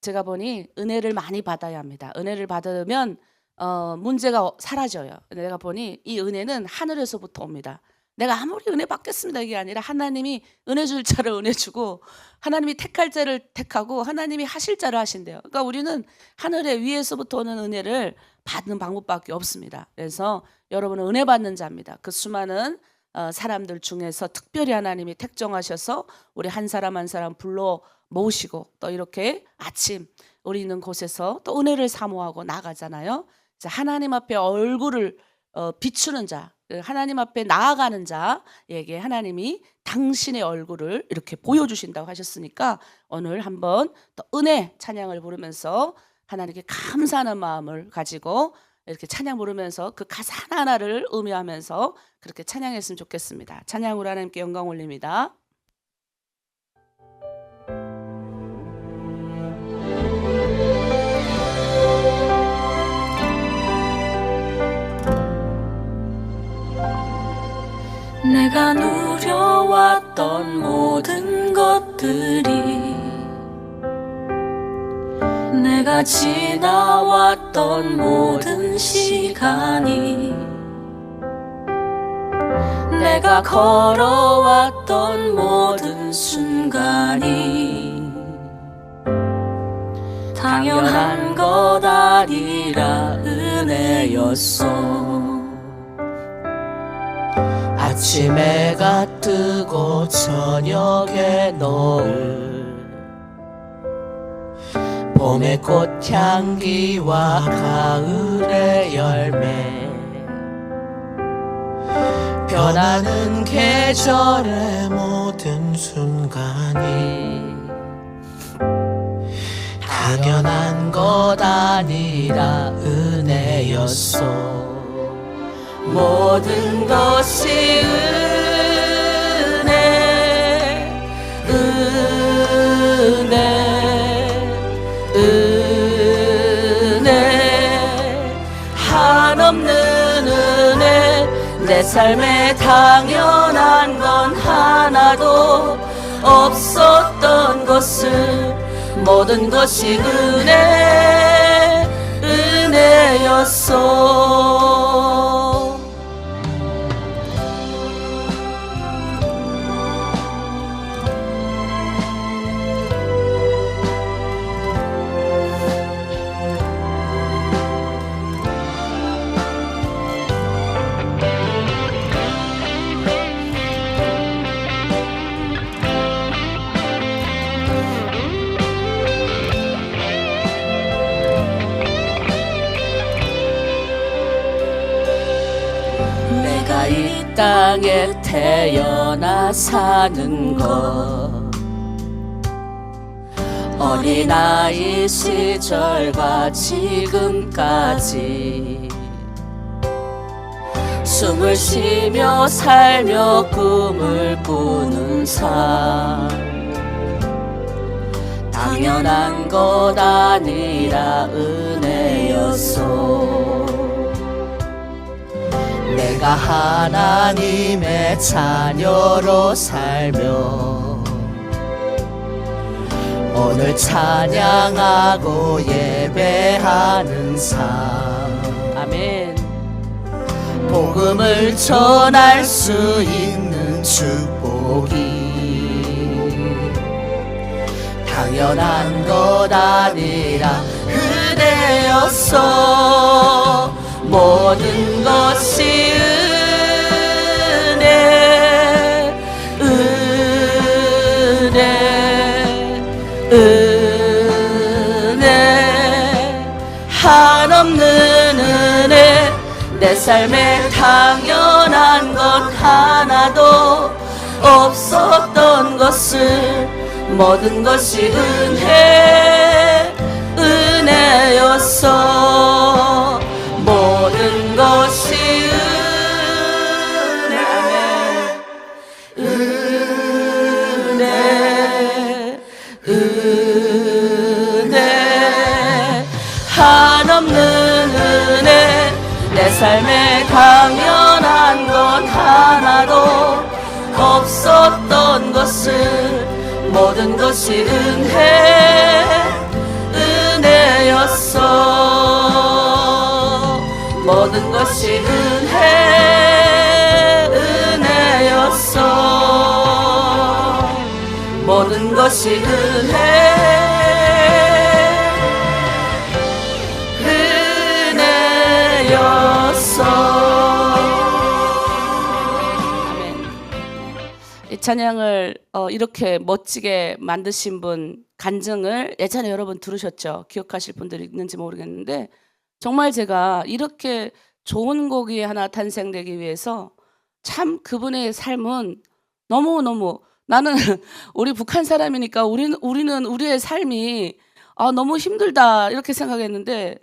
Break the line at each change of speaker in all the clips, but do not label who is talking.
제가 보니 은혜를 많이 받아야 합니다. 은혜를 받으면 문제가 사라져요. 내가 보니 이 은혜는 하늘에서부터 옵니다. 내가 아무리 은혜 받겠습니다 이게 아니라 하나님이 은혜 줄 자를 은혜 주고 하나님이 택할 자를 택하고 하나님이 하실 자를 하신대요. 그러니까 우리는 하늘의 위에서부터 오는 은혜를 받는 방법밖에 없습니다. 그래서 여러분은 은혜 받는 자입니다. 그 수많은 사람들 중에서 특별히 하나님이 택정하셔서 우리 한 사람 한 사람 불러 모으시고 또 이렇게 아침 우리 있는 곳에서 또 은혜를 사모하고 나가잖아요. 하나님 앞에 얼굴을 비추는 자, 하나님 앞에 나아가는 자에게 하나님이 당신의 얼굴을 이렇게 보여주신다고 하셨으니까 오늘 한번 또 은혜 찬양을 부르면서 하나님께 감사하는 마음을 가지고 이렇게 찬양 부르면서 그 가사 하나하나를 의미하면서 그렇게 찬양했으면 좋겠습니다. 찬양으로 하나님께 영광 올립니다.
내가 누려왔던 모든 것들이 내가 지나왔던 모든 시간이 내가 걸어왔던 모든 순간이 당연한 것 아니라 은혜였어.
아침 해가 뜨고 저녁에 노을 봄의 꽃향기와 가을의 열매 변하는 계절의 모든 순간이 당연한 것 아니라 은혜였어.
모든 것이 은혜, 은혜, 은혜, 한없는 은혜. 내 삶에 당연한 건 하나도 없었던 것을 모든 것이 은혜, 은혜였어.
내가 이 땅에 태어나 사는 것 어린아이 시절과 지금까지 숨을 쉬며 살며 꿈을 꾸는 삶 당연한 것 아니라 은혜였어.
내가 하나님의 자녀로 살며 오늘 찬양하고 예배하는 삶
아멘.
복음을 전할 수 있는 축복이 당연한 것 아니라 은혜였어. 모든 것이 은혜, 은혜, 은혜, 한없는 은혜. 내 삶에 당연한 것 하나도 없었던 것을 모든 것이 은혜, 은혜였어. 모든 것이 은혜, 은혜, 은혜, 한없는 은혜. 내 삶에 당연한 것 하나도 없었던 것을 모든 것이 은혜, 모든 것이 은혜였어. 모든 것이 은혜였어.
아멘. 이 찬양을 이렇게 멋지게 만드신 분 간증을 예전에 여러분 들으셨죠? 기억하실 분들이 있는지 모르겠는데 정말 제가 이렇게 좋은 곡이 하나 탄생되기 위해서 참 그분의 삶은 너무너무 나는 우리 북한 사람이니까 우리는 우리의 삶이 너무 힘들다 이렇게 생각했는데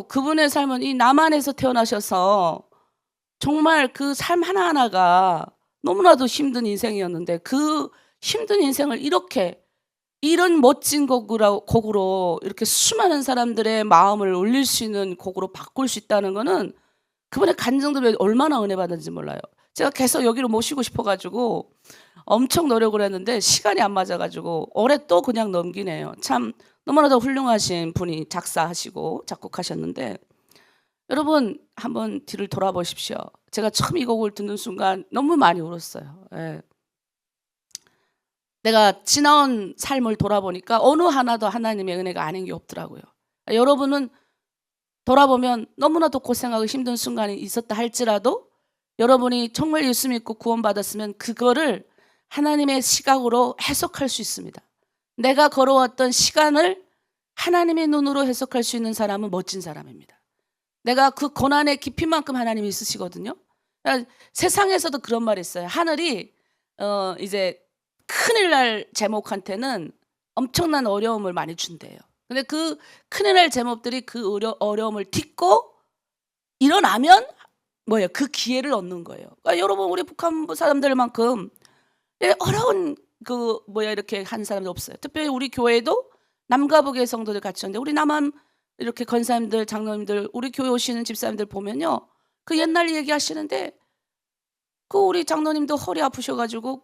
그분의 삶은 이 남한에서 태어나셔서 정말 그 삶 하나하나가 너무나도 힘든 인생이었는데 그 힘든 인생을 이런 멋진 곡으로 이렇게 수많은 사람들의 마음을 울릴 수 있는 곡으로 바꿀 수 있다는 거는 그분의 간증들이 얼마나 은혜 받은지 몰라요. 제가 계속 여기로 모시고 싶어가지고 엄청 노력을 했는데 시간이 안 맞아가지고 올해 또 그냥 넘기네요. 참 너무나도 훌륭하신 분이 작사하시고 작곡하셨는데 여러분 한번 뒤를 돌아보십시오. 제가 처음 이 곡을 듣는 순간 너무 많이 울었어요. 예. 내가 지나온 삶을 돌아보니까 어느 하나도 하나님의 은혜가 아닌 게 없더라고요. 여러분은 돌아보면 너무나도 고생하고 힘든 순간이 있었다 할지라도 여러분이 정말 예수 믿고 구원받았으면 그거를 하나님의 시각으로 해석할 수 있습니다. 내가 걸어왔던 시간을 하나님의 눈으로 해석할 수 있는 사람은 멋진 사람입니다. 내가 그 고난의 깊이만큼 하나님이 있으시거든요. 세상에서도 그런 말이 있어요. 하늘이 이제 큰일 날 제목한테는 엄청난 어려움을 많이 준대요. 근데 그 큰일 날 제목들이 그 어려움을 딛고 일어나면 그 기회를 얻는 거예요. 그러니까 여러분 우리 북한부 사람들만큼 어려운 이렇게 한 사람도 없어요. 특별히 우리 교회도 남과 북의 성도들 같이 오는데 우리 남한 이렇게 권사님들, 장로님들, 우리 교회 오시는 집사님들 보면요. 그 옛날 얘기하시는데 그 우리 장로님도 허리 아프셔가지고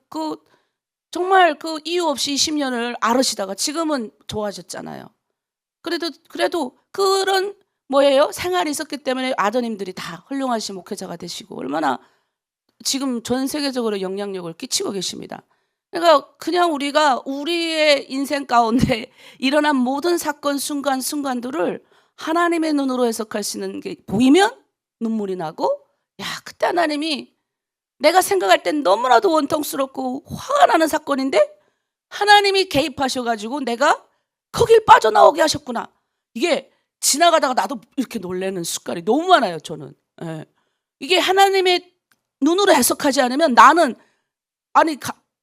정말 그 이유 없이 20년을 앓으시다가 지금은 좋아졌잖아요. 그래도 그런 생활이 있었기 때문에 아드님들이 다 훌륭하신 목회자가 되시고 얼마나 지금 전 세계적으로 영향력을 끼치고 계십니다. 그러니까 그냥 우리가 우리의 인생 가운데 일어난 모든 사건 순간들을 하나님의 눈으로 해석할 수 있는 게 보이면 눈물이 나고 그때 하나님이 내가 생각할 땐 너무나도 원통스럽고 화가 나는 사건인데 하나님이 개입하셔가지고 내가 거길 빠져나오게 하셨구나. 이게 지나가다가 나도 이렇게 놀라는 습관이 너무 많아요. 저는. 이게 하나님의 눈으로 해석하지 않으면 나는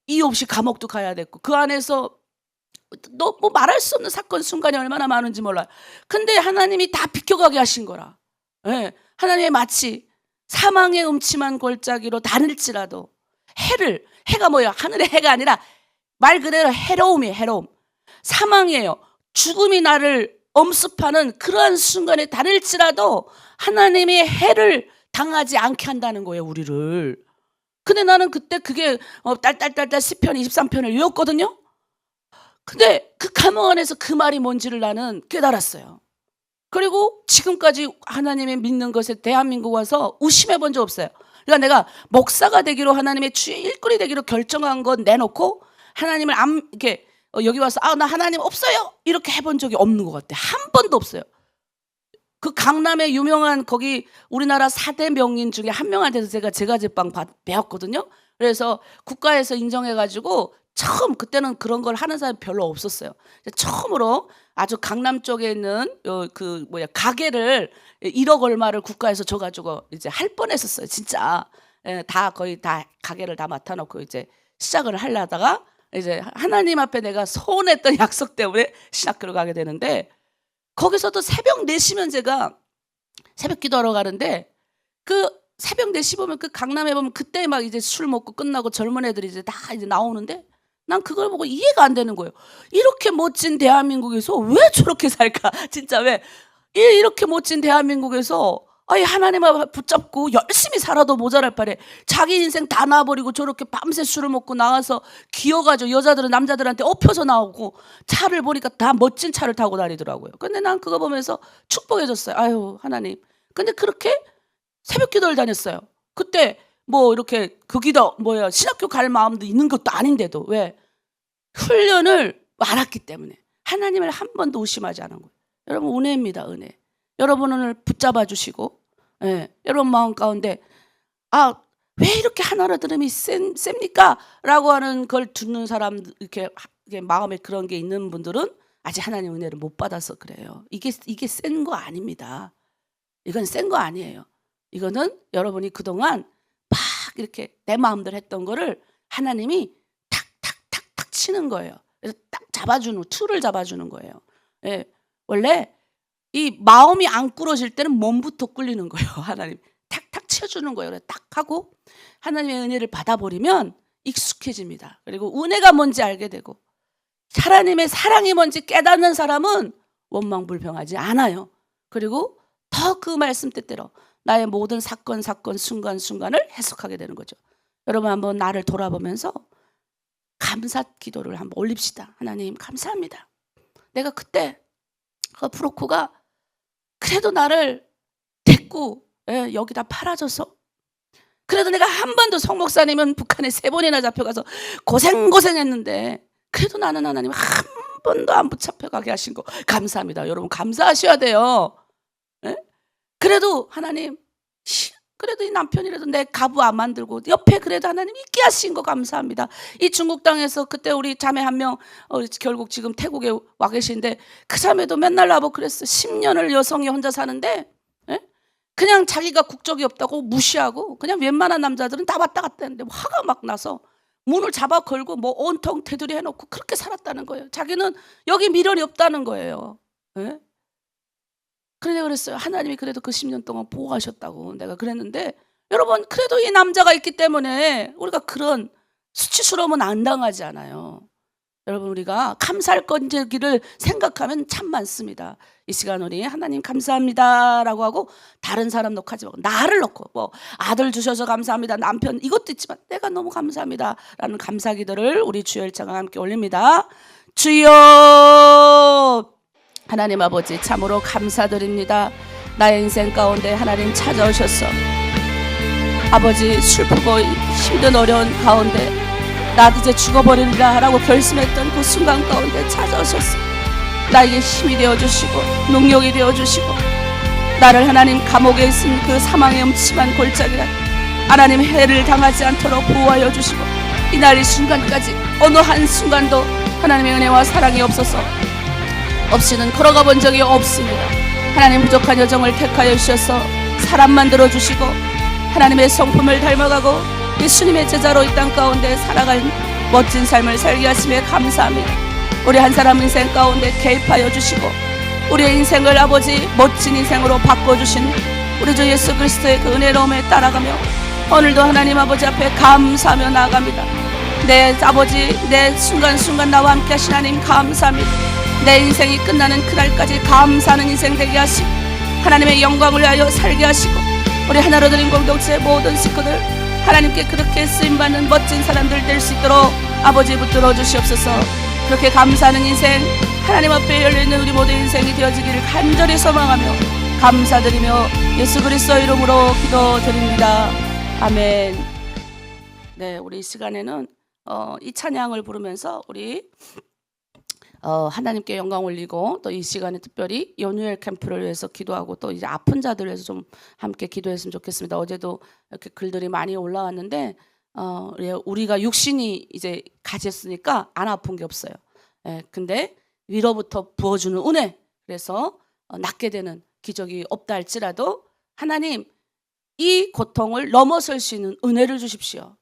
이유 없이 감옥도 가야 됐고 그 안에서 말할 수 없는 사건 순간이 얼마나 많은지 몰라요. 근데 하나님이 다 비켜가게 하신 거라. 하나님이 마치 사망의 음침한 골짜기로 다닐지라도 해가 하늘의 해가 아니라 말 그대로 해로움이에요. 해로움. 사망이에요. 죽음이 나를 엄습하는 그러한 순간에 다닐지라도 하나님의 해를 당하지 않게 한다는 거예요. 우리를. 근데 나는 그때 그게 딸딸딸 시편 23편을 외웠거든요. 근데 그 감옥 안에서 그 말이 뭔지를 나는 깨달았어요. 그리고 지금까지 하나님의 믿는 것에 대한민국 와서 의심해 본 적 없어요. 그러니까 내가 목사가 되기로 하나님의 주의 일꾼이 되기로 결정한 건 내놓고 하나님을 이렇게 여기 와서 나 하나님 없어요 이렇게 해본 적이 없는 것 같아요. 한 번도 없어요. 그 강남에 유명한 거기 우리나라 4대 명인 중에 한 명한테서 제가 제과제빵 배웠거든요. 그래서 국가에서 인정해가지고 그때는 그런 걸 하는 사람이 별로 없었어요. 처음으로 아주 강남 쪽에 있는 가게를 1억 얼마를 국가에서 줘가지고 이제 할 뻔했었어요. 진짜 거의 다 가게를 다 맡아놓고 이제 시작을 하려다가 이제 하나님 앞에 내가 소원했던 약속 때문에 신학교를 가게 되는데 거기서도 새벽 4시면 제가 새벽 기도하러 가는데 그 새벽 4시 보면 그 강남에 보면 그때 막 이제 술 먹고 끝나고 젊은 애들이 이제 다 이제 나오는데 난 그걸 보고 이해가 안 되는 거예요. 이렇게 멋진 대한민국에서 왜 저렇게 살까? 진짜 왜 이렇게 멋진 대한민국에서 하나님 앞에 붙잡고 열심히 살아도 모자랄 바에 자기 인생 다 놔버리고 저렇게 밤새 술을 먹고 나와서 기어가지고 여자들은 남자들한테 엎혀서 나오고 차를 보니까 다 멋진 차를 타고 다니더라고요. 근데 난 그거 보면서 축복해줬어요. 하나님 근데 그렇게 새벽 기도를 다녔어요. 그때 뭐 이렇게 그 기도 신학교 갈 마음도 있는 것도 아닌데도 왜? 훈련을 알았기 때문에 하나님을 한 번도 의심하지 않은 거예요. 여러분 은혜입니다. 은혜. 여러분을 붙잡아 주시고 여러분 마음 가운데 왜 이렇게 하나로 들음이 셉니까? 라고 하는 걸 듣는 사람 이렇게 마음에 그런 게 있는 분들은 아직 하나님 은혜를 못 받아서 그래요. 이게 센 거 아닙니다. 이건 센 거 아니에요. 이거는 여러분이 그동안 막 이렇게 내 마음대로 했던 거를 하나님이 탁탁탁탁 치는 거예요. 그래서 딱 틀을 잡아주는 거예요. 원래 이 마음이 안 꿇어질 때는 몸부터 꿀리는 거예요. 하나님 탁탁 쳐주는 거예요. 그래서 딱 하고 하나님의 은혜를 받아버리면 익숙해집니다. 그리고 은혜가 뭔지 알게 되고 하나님의 사랑이 뭔지 깨닫는 사람은 원망불평하지 않아요. 그리고 더 그 말씀 뜻대로 나의 모든 사건 순간순간을 해석하게 되는 거죠. 여러분 한번 나를 돌아보면서 감사 기도를 한번 올립시다. 하나님 감사합니다. 내가 그때 그 프로코가 그래도 나를 데리고 여기다 팔아줘서 그래도 내가 한 번도 성 목사님은 북한에 3번이나 잡혀가서 고생했는데 그래도 나는 하나님 한 번도 안 붙잡혀가게 하신 거 감사합니다. 여러분 감사하셔야 돼요. 그래도 하나님 그래도 이 남편이라도 내 가부 안 만들고 옆에 그래도 하나님 있게 하신 거 감사합니다. 이 중국 땅에서 그때 우리 자매 한 명 결국 지금 태국에 와 계신데 그 자매도 맨날 나보고 그랬어. 10년을 여성이 혼자 사는데 그냥 자기가 국적이 없다고 무시하고 그냥 웬만한 남자들은 다 왔다 갔다 했는데 화가 막 나서 문을 잡아 걸고 뭐 온통 테두리 해놓고 그렇게 살았다는 거예요. 자기는 여기 미련이 없다는 거예요. 그래서 그랬어요. 하나님이 그래도 그 10년 동안 보호하셨다고 내가 그랬는데 여러분 그래도 이 남자가 있기 때문에 우리가 그런 수치스러움은 안 당하지 않아요. 여러분 우리가 감사할 건지를 생각하면 참 많습니다. 이 시간 우리 하나님 감사합니다 라고 하고 다른 사람 놓고 하지 말고 나를 놓고 뭐 아들 주셔서 감사합니다. 남편 이것도 있지만 내가 너무 감사합니다 라는 감사 기도를 우리 주여 일창과 함께 올립니다. 주여 하나님 아버지 참으로 감사드립니다. 나의 인생 가운데 하나님 찾아오셔서 아버지 슬프고 힘든 어려운 가운데 나 이제 죽어버리리라 라고 결심했던 그 순간 가운데 찾아오셔서 나에게 힘이 되어주시고 능력이 되어주시고 나를 하나님 감옥에 있은 그 사망의 음침한 골짜기라 하나님 해를 당하지 않도록 보호하여 주시고 이날 이 순간까지 어느 한순간도 하나님의 은혜와 사랑이 없이는 걸어가 본 적이 없습니다. 하나님 부족한 여정을 택하여 주셔서 사람 만들어 주시고 하나님의 성품을 닮아가고 예수님의 제자로 이 땅 가운데 살아갈 멋진 삶을 살게 하심에 감사합니다. 우리 한 사람 인생 가운데 개입하여 주시고 우리의 인생을 아버지 멋진 인생으로 바꿔주신 우리 주 예수 그리스도의 그 은혜로움에 따라가며 오늘도 하나님 아버지 앞에 감사하며 나아갑니다. 내 아버지 내 순간순간 나와 함께 하신 하나님 감사합니다. 내 인생이 끝나는 그날까지 감사하는 인생 되게 하시고 하나님의 영광을 위하여 살게 하시고 우리 하나로 드린 공동체의 모든 식구들 하나님께 그렇게 쓰임받는 멋진 사람들 될 수 있도록 아버지 붙들어 주시옵소서. 그렇게 감사하는 인생 하나님 앞에 열려있는 우리 모든 인생이 되어지기를 간절히 소망하며 감사드리며 예수 그리스도 이름으로 기도드립니다. 아멘. 네, 우리 이 시간에는 이 찬양을 부르면서 우리 하나님께 영광 올리고 또 이 시간에 특별히 연유엘 캠프를 위해서 기도하고 또 이제 아픈 자들을 위해서 좀 함께 기도했으면 좋겠습니다. 어제도 이렇게 글들이 많이 올라왔는데 우리가 육신이 이제 가졌으니까 안 아픈 게 없어요. 근데 위로부터 부어주는 은혜 그래서 낫게 되는 기적이 없다 할지라도 하나님 이 고통을 넘어설 수 있는 은혜를 주십시오.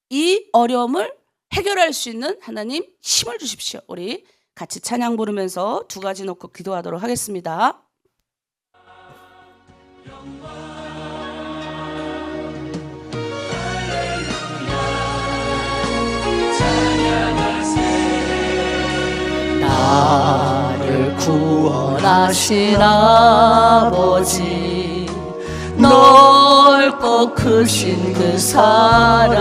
이 어려움을 해결할 수 있는 하나님 힘을 주십시오. 우리 같이 찬양 부르면서 두 가지 놓고 기도하도록 하겠습니다.
나를 구원하신 아버지 넓고 크신 그 사랑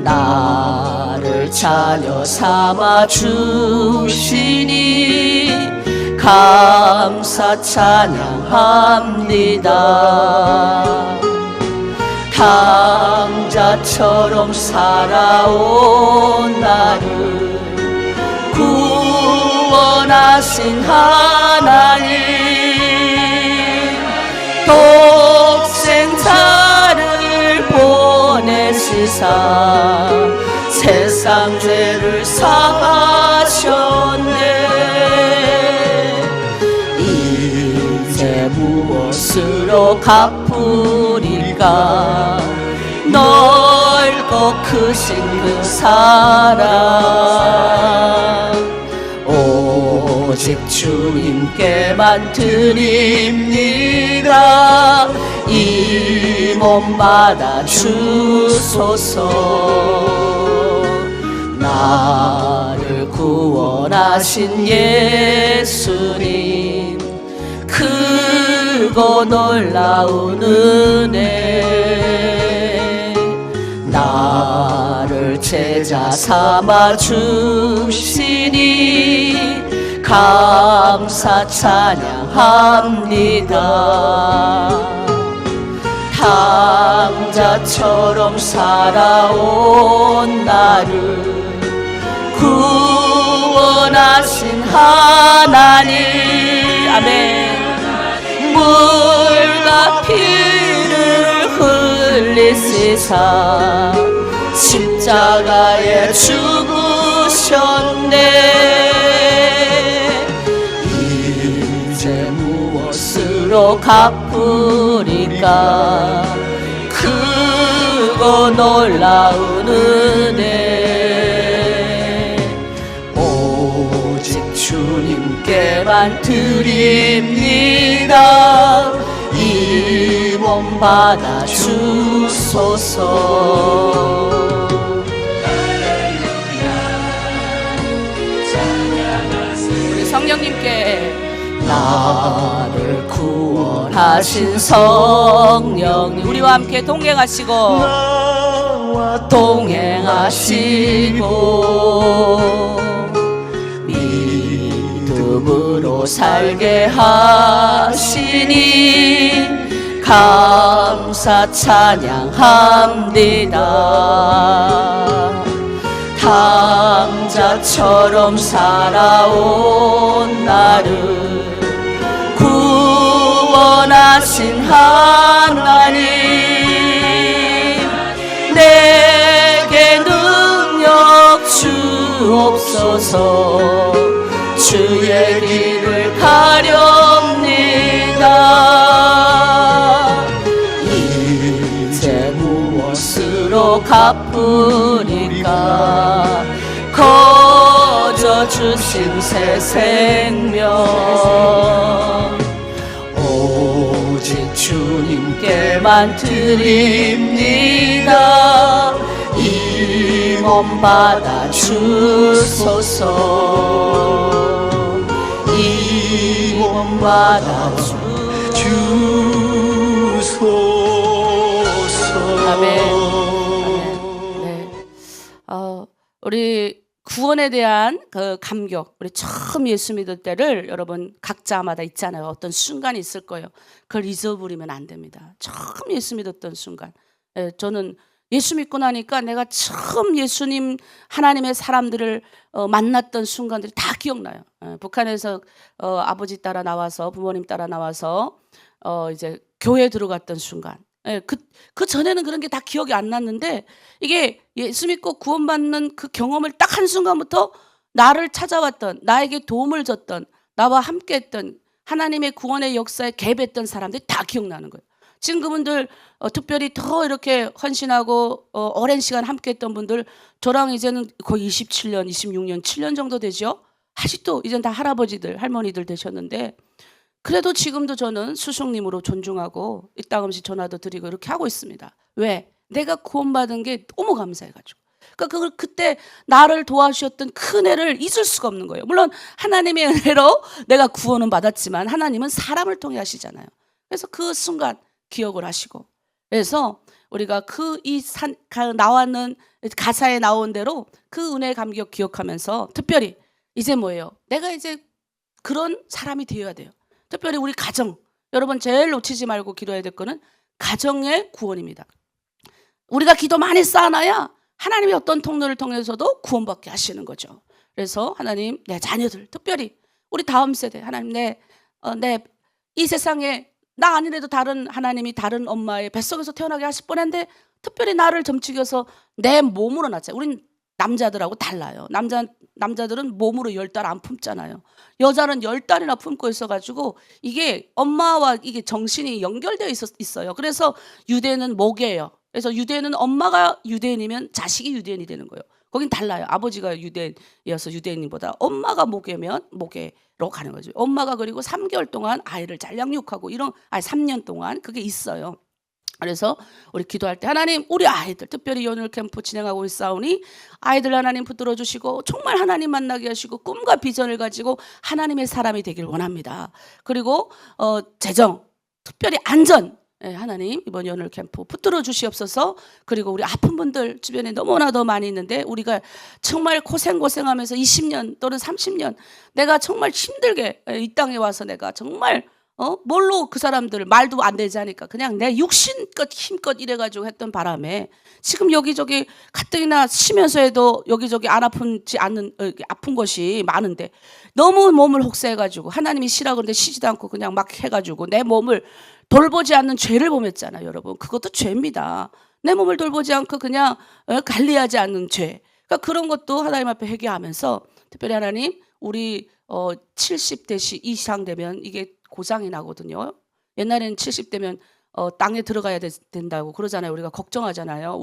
나를 자녀 삼아 주시니 감사 찬양합니다. 강자처럼 살아온 나를 구원하신 하나님, 독생자를 보내시사 세상 죄를 사하셨네. 이제 무엇으로 갚으리까 넓고 크신 그 사랑, 오직 주님께만 드립니다. 이 몸 받아 주소서. 나를 구원하신 예수님, 크고 놀라운 은혜, 나를 제자 삼아 주시니 감사 찬양합니다. 강자처럼 살아온 나를 구원하신 하나님, 아멘. 물과 피를 흘리시사 십자가에 죽으셨네. 이제 무엇으로 갚으리까 크고 놀라운 은혜, 오직 주님께만 드립니다. 이 몸 받아 주소서.
우리 성령님께
나를 구원하신 성령님,
우리와 함께 동행하시고
나와 동행하시고 믿음으로 살게 하시니 감사 찬양합니다. 강자처럼 살아온 나를 구원하신 하나님, 내게 능력 주옵소서. 주의 길을 가렵니다. 이제 무엇으로 갚으리까 거저 주신 새 생명, 오직 주님께만 드립니다. 이 몸 받아 주소서. 이 몸 받아 주소서.
아멘. 네. 우리 구원에 대한 그 감격, 우리 처음 예수 믿을 때를 여러분 각자마다 있잖아요. 어떤 순간이 있을 거예요. 그걸 잊어버리면 안 됩니다. 처음 예수 믿었던 순간. 저는 예수 믿고 나니까 내가 처음 예수님, 하나님의 사람들을 만났던 순간들이 다 기억나요. 북한에서 아버지 따라 나와서, 부모님 따라 나와서 이제 교회 들어갔던 순간. 그 전에는 그런 게 다 기억이 안 났는데, 이게 예수 믿고 구원받는 그 경험을 딱 한순간부터 나를 찾아왔던, 나에게 도움을 줬던, 나와 함께했던, 하나님의 구원의 역사에 개입했던 사람들이 다 기억나는 거예요. 지금 그분들 특별히 더 이렇게 헌신하고 오랜 시간 함께했던 분들, 저랑 이제는 거의 27년, 26년, 7년 정도 되죠. 아직도 이젠 다 할아버지들, 할머니들 되셨는데, 그래도 지금도 저는 스승님으로 존중하고 이따금씩 전화도 드리고 이렇게 하고 있습니다. 왜? 내가 구원받은 게 너무 감사해가지고. 그러니까 그때 나를 도와주셨던 큰 은혜를 잊을 수가 없는 거예요. 물론 하나님의 은혜로 내가 구원은 받았지만 하나님은 사람을 통해 하시잖아요. 그래서 그 순간 기억을 하시고, 그래서 우리가 나왔는 가사에 나온 대로 그 은혜의 감격 기억하면서, 특별히 이제 뭐예요? 내가 이제 그런 사람이 되어야 돼요. 특별히 우리 가정, 여러분 제일 놓치지 말고 기도해야 될 거는 가정의 구원입니다. 우리가 기도 많이 쌓아놔야 하나님이 어떤 통로를 통해서도 구원받게 하시는 거죠. 그래서 하나님, 내 자녀들, 특별히 우리 다음 세대, 하나님 내 이 세상에 나 아니래도 다른 하나님이 다른 엄마의 뱃속에서 태어나게 하실 뻔한데 특별히 나를 점찍여서 내 몸으로 낳자. 우린 남자들하고 달라요. 남자들은 몸으로 10달 안 품잖아요. 여자는 10달이나 품고 있어가지고 이게 엄마와 이게 정신이 연결되어 있어요. 그래서 유대는 목이에요. 그래서 유대는 엄마가 유대인이면 자식이 유대인이 되는 거예요. 거긴 달라요. 아버지가 유대인이어서 유대인보다 엄마가 모계로 가는 거죠. 엄마가 그리고 3개월 동안 아이를 잘 양육하고 3년 동안 그게 있어요. 그래서 우리 기도할 때 하나님, 우리 아이들 특별히 연일 캠프 진행하고 있사오니 아이들 하나님 붙들어 주시고 정말 하나님 만나게 하시고 꿈과 비전을 가지고 하나님의 사람이 되길 원합니다. 그리고 재정, 특별히 안전, 하나님 이번 연일 캠프 붙들어 주시옵소서. 그리고 우리 아픈 분들 주변에 너무나 더 많이 있는데 우리가 정말 고생하면서 20년 또는 30년 내가 정말 힘들게 이 땅에 와서 내가 정말 뭘로 그 사람들 말도 안 되지 하니까 그냥 내 육신껏 힘껏 이래가지고 했던 바람에 지금 여기저기 가뜩이나 쉬면서 해도 여기저기 안 아픈지 않는 아픈 것이 많은데 너무 몸을 혹사해가지고 하나님이 쉬라 그러는데 쉬지도 않고 그냥 막 해가지고 내 몸을 돌보지 않는 죄를 범했잖아요, 여러분. 그것도 죄입니다. 내 몸을 돌보지 않고 그냥 관리하지 않는 죄. 그러니까 그런 것도 하나님 앞에 회개하면서 특별히 하나님 우리 70대 이상 되면 이게 고장이 나거든요. 옛날에는 70대면 땅에 들어가야 된다고 그러잖아요. 우리가 걱정하잖아요.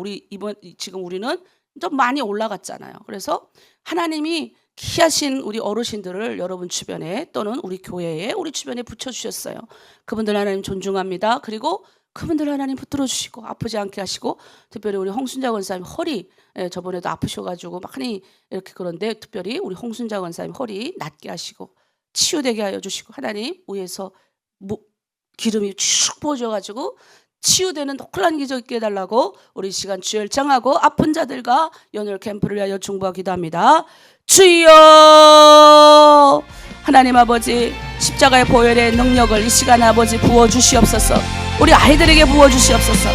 지금 우리는 좀 많이 올라갔잖아요. 그래서 하나님이 귀하신 우리 어르신들을 여러분 주변에 또는 우리 교회에 우리 주변에 붙여주셨어요. 그분들 하나님 존중합니다. 그리고 그분들 하나님 붙들어 주시고 아프지 않게 하시고 특별히 우리 홍순자 권사님 허리 저번에도 아프셔가지고 많이 이렇게 그런데 특별히 우리 홍순자 권사님 허리 낫게 하시고 치유되게 하여 주시고 하나님 위에서 기름이 쭉 부어져가지고 치유되는 혼란 기적 있게 해달라고 우리 시간 주열창하고 아픈 자들과 연혈 캠프를 위하여 중보하 기도합니다. 주여 하나님 아버지 십자가의 보혈의 능력을 이 시간에 아버지 부어주시옵소서. 우리 아이들에게 부어주시옵소서.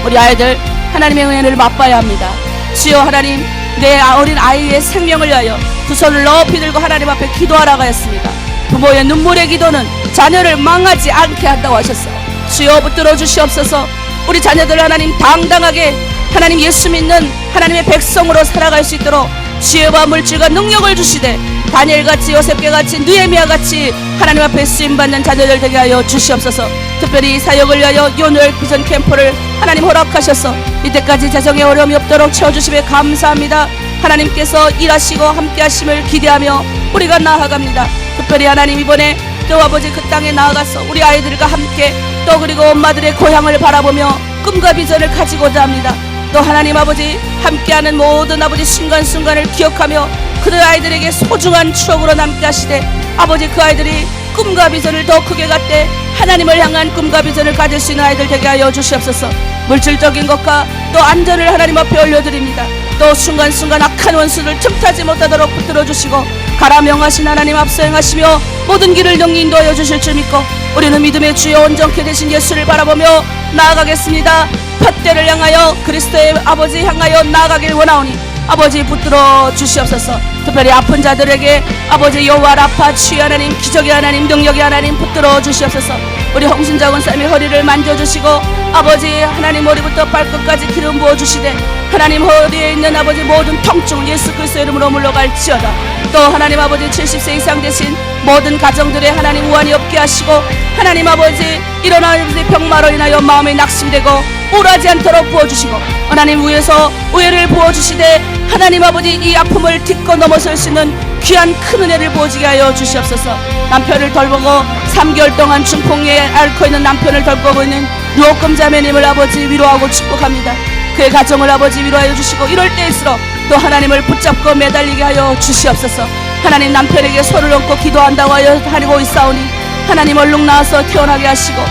우리 아이들 하나님의 은혜를 맛봐야 합니다. 주여 하나님 내 어린 아이의 생명을 위하여 두 손을 높이 들고 하나님 앞에 기도하라고 했습니다. 부모의 눈물의 기도는 자녀를 망하지 않게 한다고 하셨어요. 주여 붙들어 주시옵소서. 우리 자녀들 하나님 당당하게 하나님 예수 믿는 하나님의 백성으로 살아갈 수 있도록 지혜와 물질과 능력을 주시되 다니엘같이 요셉계같이 느헤미야같이 하나님 앞에 쓰임받는 자녀들 되게 하여 주시옵소서. 특별히 이 사역을 위하여 요노엘 비전 캠프를 하나님 허락하셔서 이때까지 재정에 어려움이 없도록 채워주심에 감사합니다. 하나님께서 일하시고 함께 하심을 기대하며 우리가 나아갑니다. 특별히 하나님 이번에 또 아버지 그 땅에 나아가서 우리 아이들과 함께 또 그리고 엄마들의 고향을 바라보며 꿈과 비전을 가지고자 합니다. 또 하나님 아버지 함께하는 모든 아버지 순간순간을 기억하며 그들 아이들에게 소중한 추억으로 남게 하시되 아버지 그 아이들이 꿈과 비전을 더 크게 갖되 하나님을 향한 꿈과 비전을 가질 수 있는 아이들 되게 하여 주시옵소서. 물질적인 것과 또 안전을 하나님 앞에 올려드립니다. 또 순간순간 악한 원수를 틈타지 못하도록 붙들어 주시고 가라 명하신 하나님 앞서 행하시며 모든 길을 능히 인도하여 주실 줄 믿고 우리는 믿음의 주여 온전케 되신 예수를 바라보며 나아가겠습니다. 푯대를 향하여 그리스도의 아버지 향하여 나아가길 원하오니 아버지 붙들어 주시옵소서. 특별히 아픈 자들에게 아버지 여호와 라파 치유 하나님 기적의 하나님 능력의 하나님 붙들어 주시옵소서. 우리 홍순자 권사님의 허리를 만져주시고 아버지 하나님 머리부터 발끝까지 기름 부어주시되 하나님 허리에 있는 아버지 모든 통증을 예수 그리스도의 이름으로 물러갈지어다. 또 하나님 아버지 70세 이상 되신 모든 가정들의 하나님 우환이 없게 하시고 하나님 아버지 일어나는 병마로 인하여 마음이 낙심되고 우울하지 않도록 부어주시고 하나님 위에서 우애를 부어주시되 하나님 아버지 이 아픔을 딛고 넘어설 수 있는 귀한 큰 은혜를 부어지게 하여 주시옵소서. 남편을 돌보고 3개월 동안 중풍에 앓고 있는 남편을 돌보고 있는 유혹금 자매님을 아버지 위로하고 축복합니다. 그의 가정을 아버지 위로하여 주시고 이럴 때일수록 또 하나님을 붙잡고 매달리게 하여 주시옵소서. 하나님 남편에게 손을 얹고 기도한다고 하고 있사오니 하나님 얼른 나와서 태어나게 하시고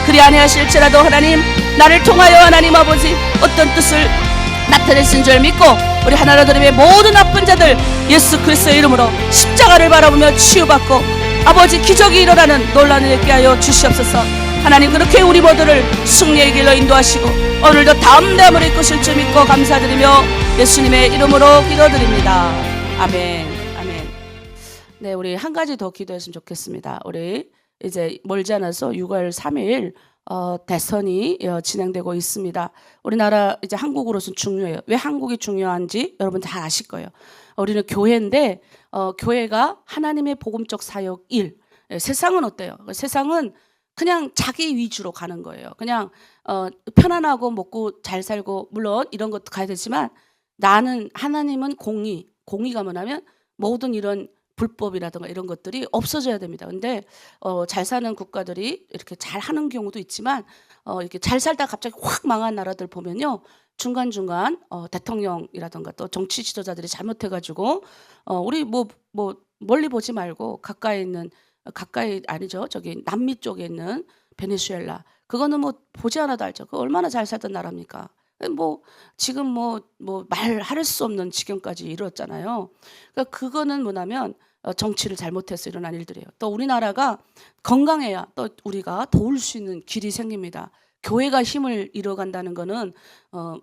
그리 아니하실지라도 하나님 나를 통하여 하나님 아버지 어떤 뜻을 나타내신 줄 믿고 우리 하나로 드림의 모든 아픈 자들 예수 그리스도의 이름으로 십자가를 바라보며 치유받고 아버지 기적이 일어나는 놀라운 일 있게 하여 주시옵소서. 하나님 그렇게 우리 모두를 승리의 길로 인도하시고 오늘도 담대함을 이끄실 줄 믿고 감사드리며 예수님의 이름으로 기도드립니다. 아멘. 아멘. 네, 우리 한 가지 더 기도했으면 좋겠습니다. 우리 이제 멀지 않아서 6월 3일 대선이 진행되고 있습니다. 우리나라 이제 한국으로서는 중요해요. 왜 한국이 중요한지 여러분 다 아실 거예요. 우리는 교회인데 교회가 하나님의 복음적 사역 일. 세상은 어때요? 세상은 그냥 자기 위주로 가는 거예요. 그냥 편안하고 먹고 잘 살고 물론 이런 것도 가야 되지만 나는 하나님은 공의가 뭐냐면 모든 이런 불법이라든가 이런 것들이 없어져야 됩니다. 근데 잘 사는 국가들이 이렇게 잘 하는 경우도 있지만 이렇게 잘 살다 갑자기 확 망한 나라들 보면요. 중간중간 대통령이라든가 또 정치 지도자들이 잘못해가지고 우리 뭐 멀리 보지 말고 가까이 아니죠. 저기 남미 쪽에 있는 베네수엘라 그거는 뭐 보지 않아도 알죠. 그 얼마나 잘 살던 나라입니까? 뭐 지금 뭐 말할 수 없는 지경까지 이르렀잖아요. 그러니까 그거는 뭐냐면 정치를 잘못해서 일어난 일들이에요. 또 우리나라가 건강해야 또 우리가 도울 수 있는 길이 생깁니다. 교회가 힘을 잃어간다는 거는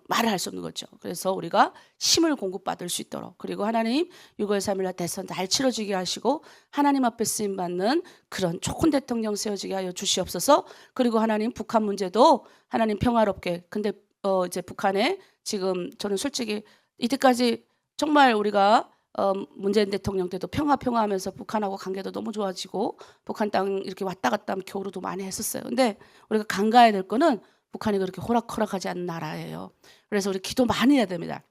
말을 할 수 없는 거죠. 그래서 우리가 힘을 공급받을 수 있도록 그리고 하나님 6월 3일 대선 잘 치러지게 하시고 하나님 앞에 쓰임받는 그런 좋은 대통령 세워지게 하여 주시옵소서. 그리고 하나님 북한 문제도 하나님 평화롭게 근데 이제 북한에 지금 저는 솔직히 이때까지 정말 우리가 문재인 대통령 때도 평화하면서 북한하고 관계도 너무 좋아지고 북한 땅 이렇게 왔다 갔다 하면 교류도 많이 했었어야 근데 우리가 간과해야 될 거는 북한이 그렇게 호락호락하지 않는 나라예요. 그래서 우리 기도 많이 해야 됩니다.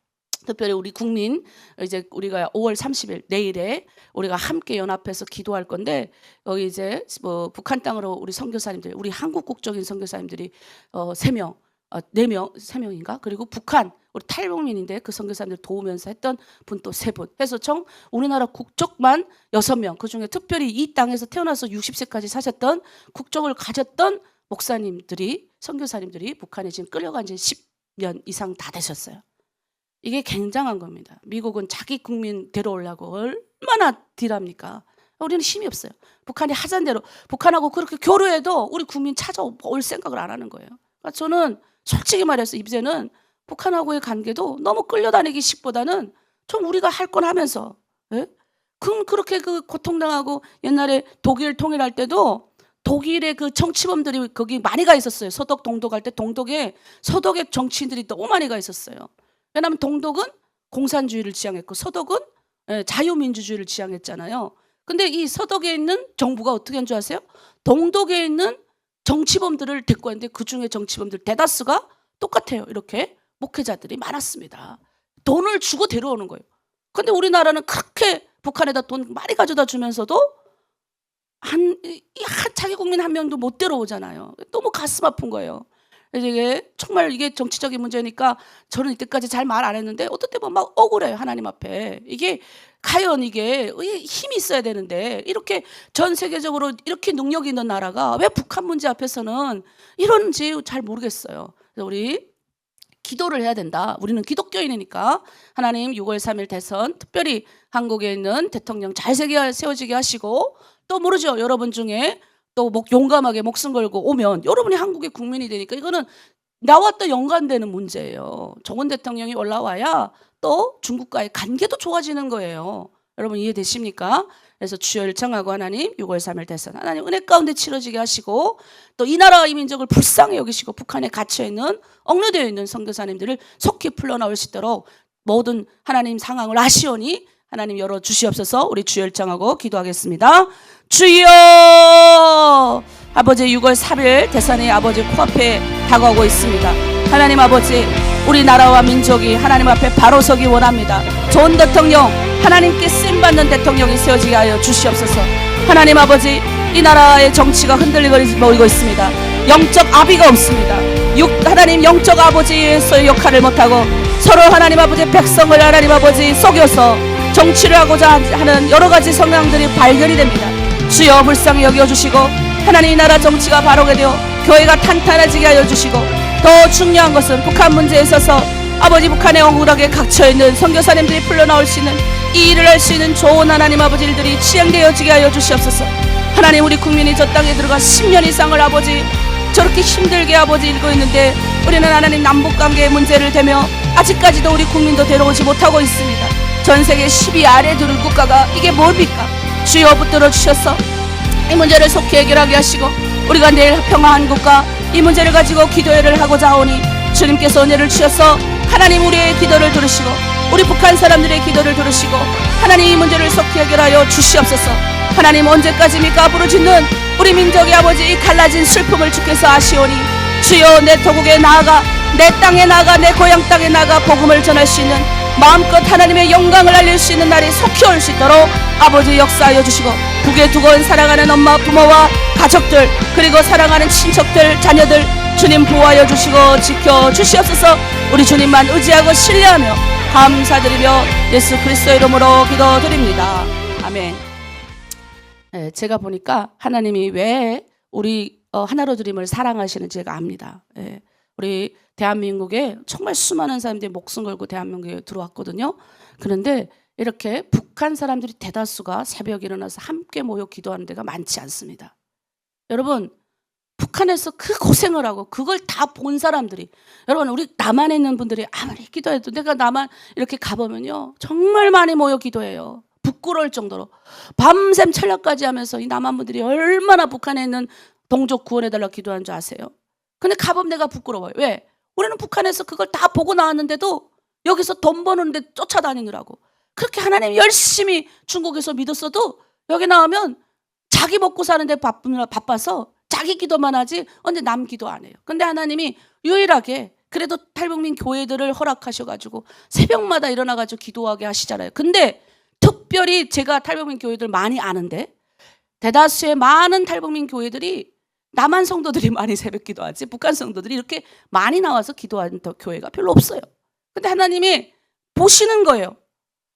특별히 우리 국민 이제 우리가 5월 30일 내일에 우리가 함께 연합해서 기도할 건데 여기 이제 뭐 북한 땅으로 우리 선교사님들 우리 한국 국적인 선교사님들이 3명인가? 그리고 북한 우리 탈북민인데 그 선교사님들 도우면서 했던 분 또 3분 해서 총 우리나라 국적만 6명 그중에 특별히 이 땅에서 태어나서 60세까지 사셨던 국적을 가졌던 목사님들이 선교사님들이 북한에 지금 끌려간 지 10년 이상 다 되셨어요. 이게 굉장한 겁니다. 미국은 자기 국민 데려오려고 얼마나 딜합니까? 우리는 힘이 없어요. 북한이 하자는 대로 북한하고 그렇게 교류해도 우리 국민 찾아올 생각을 안 하는 거예요. 그러니까 저는 솔직히 말해서 이제는 북한하고의 관계도 너무 끌려다니기식보다는 좀 우리가 할 건 하면서 그럼 그렇게 그 고통당하고 옛날에 독일 통일할 때도 독일의 그 정치범들이 거기 많이 가 있었어요. 서독 동독 할 때 동독에 서독의 정치인들이 너무 많이 가 있었어요. 왜냐하면 동독은 공산주의를 지향했고 서독은 자유민주주의를 지향했잖아요. 근데 이 서독에 있는 정부가 어떻게 한 줄 아세요? 동독에 있는 정치범들을 데리고 왔는데 그중에 정치범들 대다수가 똑같아요. 이렇게 목회자들이 많았습니다. 돈을 주고 데려오는 거예요. 근데 우리나라는 그렇게 북한에다 돈 많이 가져다 주면서도 자기 국민 한 명도 못 데려오잖아요. 너무 가슴 아픈 거예요. 이게 정말 이게 정치적인 문제니까 저는 이때까지 잘 말 안 했는데 어떨 때 보면 막 억울해요. 하나님 앞에. 이게 과연 이게 힘이 있어야 되는데 이렇게 전 세계적으로 이렇게 능력이 있는 나라가 왜 북한 문제 앞에서는 이러는지 잘 모르겠어요. 그래서 우리 기도를 해야 된다. 우리는 기독교인이니까 하나님 6월 3일 대선 특별히 한국에 있는 대통령 잘 세워지게 하시고 또 모르죠. 여러분 중에 또 용감하게 목숨 걸고 오면 여러분이 한국의 국민이 되니까 이거는 나와 또 연관되는 문제예요. 정원 대통령이 올라와야 또 중국과의 관계도 좋아지는 거예요. 여러분 이해되십니까? 그래서 주여 일청하고 하나님 6월 3일 대선 하나님 은혜 가운데 치러지게 하시고 또 이 나라와 이 민족을 불쌍히 여기시고 북한에 갇혀있는 억류되어 있는 선교사님들을 속히 풀러나올 수 있도록 모든 하나님 상황을 아시오니 하나님 열어주시옵소서. 우리 주여 일청하고 기도하겠습니다. 주여 아버지 6월 3일 대선이 아버지 코앞에 다가오고 있습니다. 하나님 아버지 우리나라와 민족이 하나님 앞에 바로 서기 원합니다. 좋은 대통령 하나님께 쓰임받는 대통령이 세워지게 하여 주시옵소서. 하나님 아버지 이 나라의 정치가 흔들리고 있습니다. 영적 아비가 없습니다. 하나님 영적 아버지의 역할을 못하고 서로 하나님 아버지 백성을 하나님 아버지 속여서 정치를 하고자 하는 여러 가지 성향들이 발견이 됩니다. 주여 불쌍히 여겨주시고 하나님 이 나라 정치가 바로게 되어 교회가 탄탄해지게 하여 주시고 더 중요한 것은 북한 문제에 있어서 아버지 북한에 억울하게 갇혀있는 선교사님들이 풀려나올 수 있는 이 일을 할 수 있는 좋은 하나님 아버지 일들이 시행되어지게 하여 주시옵소서. 하나님, 우리 국민이 저 땅에 들어가 10년 이상을 아버지 저렇게 힘들게 아버지 일고 있는데 우리는 하나님 남북관계의 문제를 대며 아직까지도 우리 국민도 데려오지 못하고 있습니다. 전 세계 10위 아래 두는 국가가 이게 뭡니까? 주여 붙들어 주셔서 이 문제를 속히 해결하게 하시고 우리가 내일 평화한 국가 이 문제를 가지고 기도회를 하고자 하오니 주님께서 은혜를 주셔서 하나님 우리의 기도를 들으시고 우리 북한 사람들의 기도를 들으시고 하나님 이 문제를 속히 해결하여 주시옵소서. 하나님, 언제까지입니까? 부르짖는 우리 민족의 아버지 이 갈라진 슬픔을 주께서 아시오니 주여, 내 토국에 나아가 내 땅에 나아가 내 고향 땅에 나아가 복음을 전할 수 있는 마음껏 하나님의 영광을 알릴 수 있는 날이 속히 올 수 있도록 아버지 역사하여 주시고 북에 두고 온 사랑하는 엄마 부모와 가족들 그리고 사랑하는 친척들 자녀들 주님 보호하여 주시고 지켜 주시옵소서. 우리 주님만 의지하고 신뢰하며 감사드리며 예수 그리스도 이름으로 기도드립니다. 아멘. 제가 보니까 하나님이 왜 우리 하나로 드림을 사랑하시는지 제가 압니다. 우리 대한민국에 정말 수많은 사람들이 목숨 걸고 대한민국에 들어왔거든요. 그런데 이렇게 북한 사람들이 대다수가 새벽에 일어나서 함께 모여 기도하는 데가 많지 않습니다. 여러분, 북한에서 그 고생을 하고 그걸 다 본 사람들이, 여러분 우리 남한에 있는 분들이 아무리 기도해도 내가 남한 이렇게 가보면요 정말 많이 모여 기도해요. 부끄러울 정도로 밤샘 철야까지 하면서 이 남한 분들이 얼마나 북한에 있는 동족 구원해달라 기도하는 줄 아세요? 근데 가보면 내가 부끄러워요. 왜? 우리는 북한에서 그걸 다 보고 나왔는데도 여기서 돈 버는데 쫓아다니느라고 그렇게 하나님 열심히 중국에서 믿었어도 여기 나오면 자기 먹고 사는데 바빠서 자기 기도만 하지 언제 남 기도 안 해요. 근데 하나님이 유일하게 그래도 탈북민 교회들을 허락하셔가지고 새벽마다 일어나가지고 기도하게 하시잖아요. 근데 특별히 제가 탈북민 교회들 많이 아는데 대다수의 많은 탈북민 교회들이 남한 성도들이 많이 새벽 기도하지 북한 성도들이 이렇게 많이 나와서 기도하는 교회가 별로 없어요. 근데 하나님이 보시는 거예요.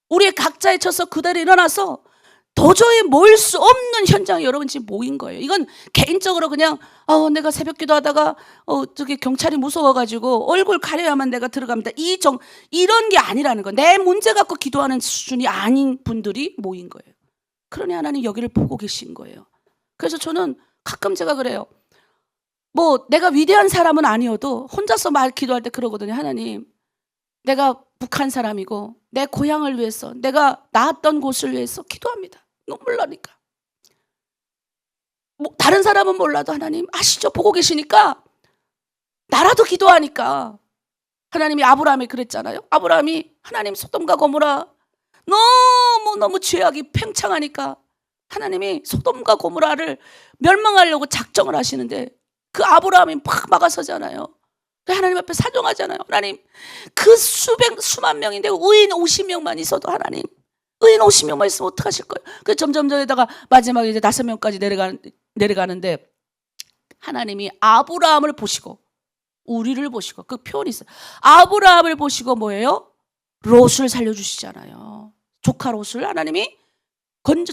우리의 각자에 쳐서 그대로 일어나서 도저히 모일 수 없는 현장에 여러분 지금 모인 거예요. 이건 개인적으로 그냥 내가 새벽 기도하다가 저기 경찰이 무서워가지고 얼굴 가려야만 내가 들어갑니다. 이런 게 아니라는 거. 내 문제 갖고 기도하는 수준이 아닌 분들이 모인 거예요. 그러니 하나님 여기를 보고 계신 거예요. 그래서 저는 가끔 제가 그래요. 뭐 내가 위대한 사람은 아니어도 혼자서 말 기도할 때 그러거든요. 하나님, 내가 북한 사람이고 내 고향을 위해서 내가 나왔던 곳을 위해서 기도합니다. 눈물 나니까. 뭐 다른 사람은 몰라도 하나님 아시죠? 보고 계시니까 나라도 기도하니까. 하나님이 아브라함이 그랬잖아요. 아브라함이 하나님 소돔과 고모라 너무 죄악이 팽창하니까 하나님이 소돔과 고모라를 멸망하려고 작정을 하시는데 그 아브라함이 막 막아서잖아요. 하나님 앞에 사정하잖아요. 하나님, 그 수만 명인데 의인 50명만 있어도 하나님, 의인 50명만 있으면 어떡하실 거예요? 그 점점 저에다가 마지막에 이제 5명까지 내려가는데 하나님이 아브라함을 보시고 우리를 보시고 그 표현이 있어요. 아브라함을 보시고 뭐예요? 롯을 살려주시잖아요. 조카 롯을 하나님이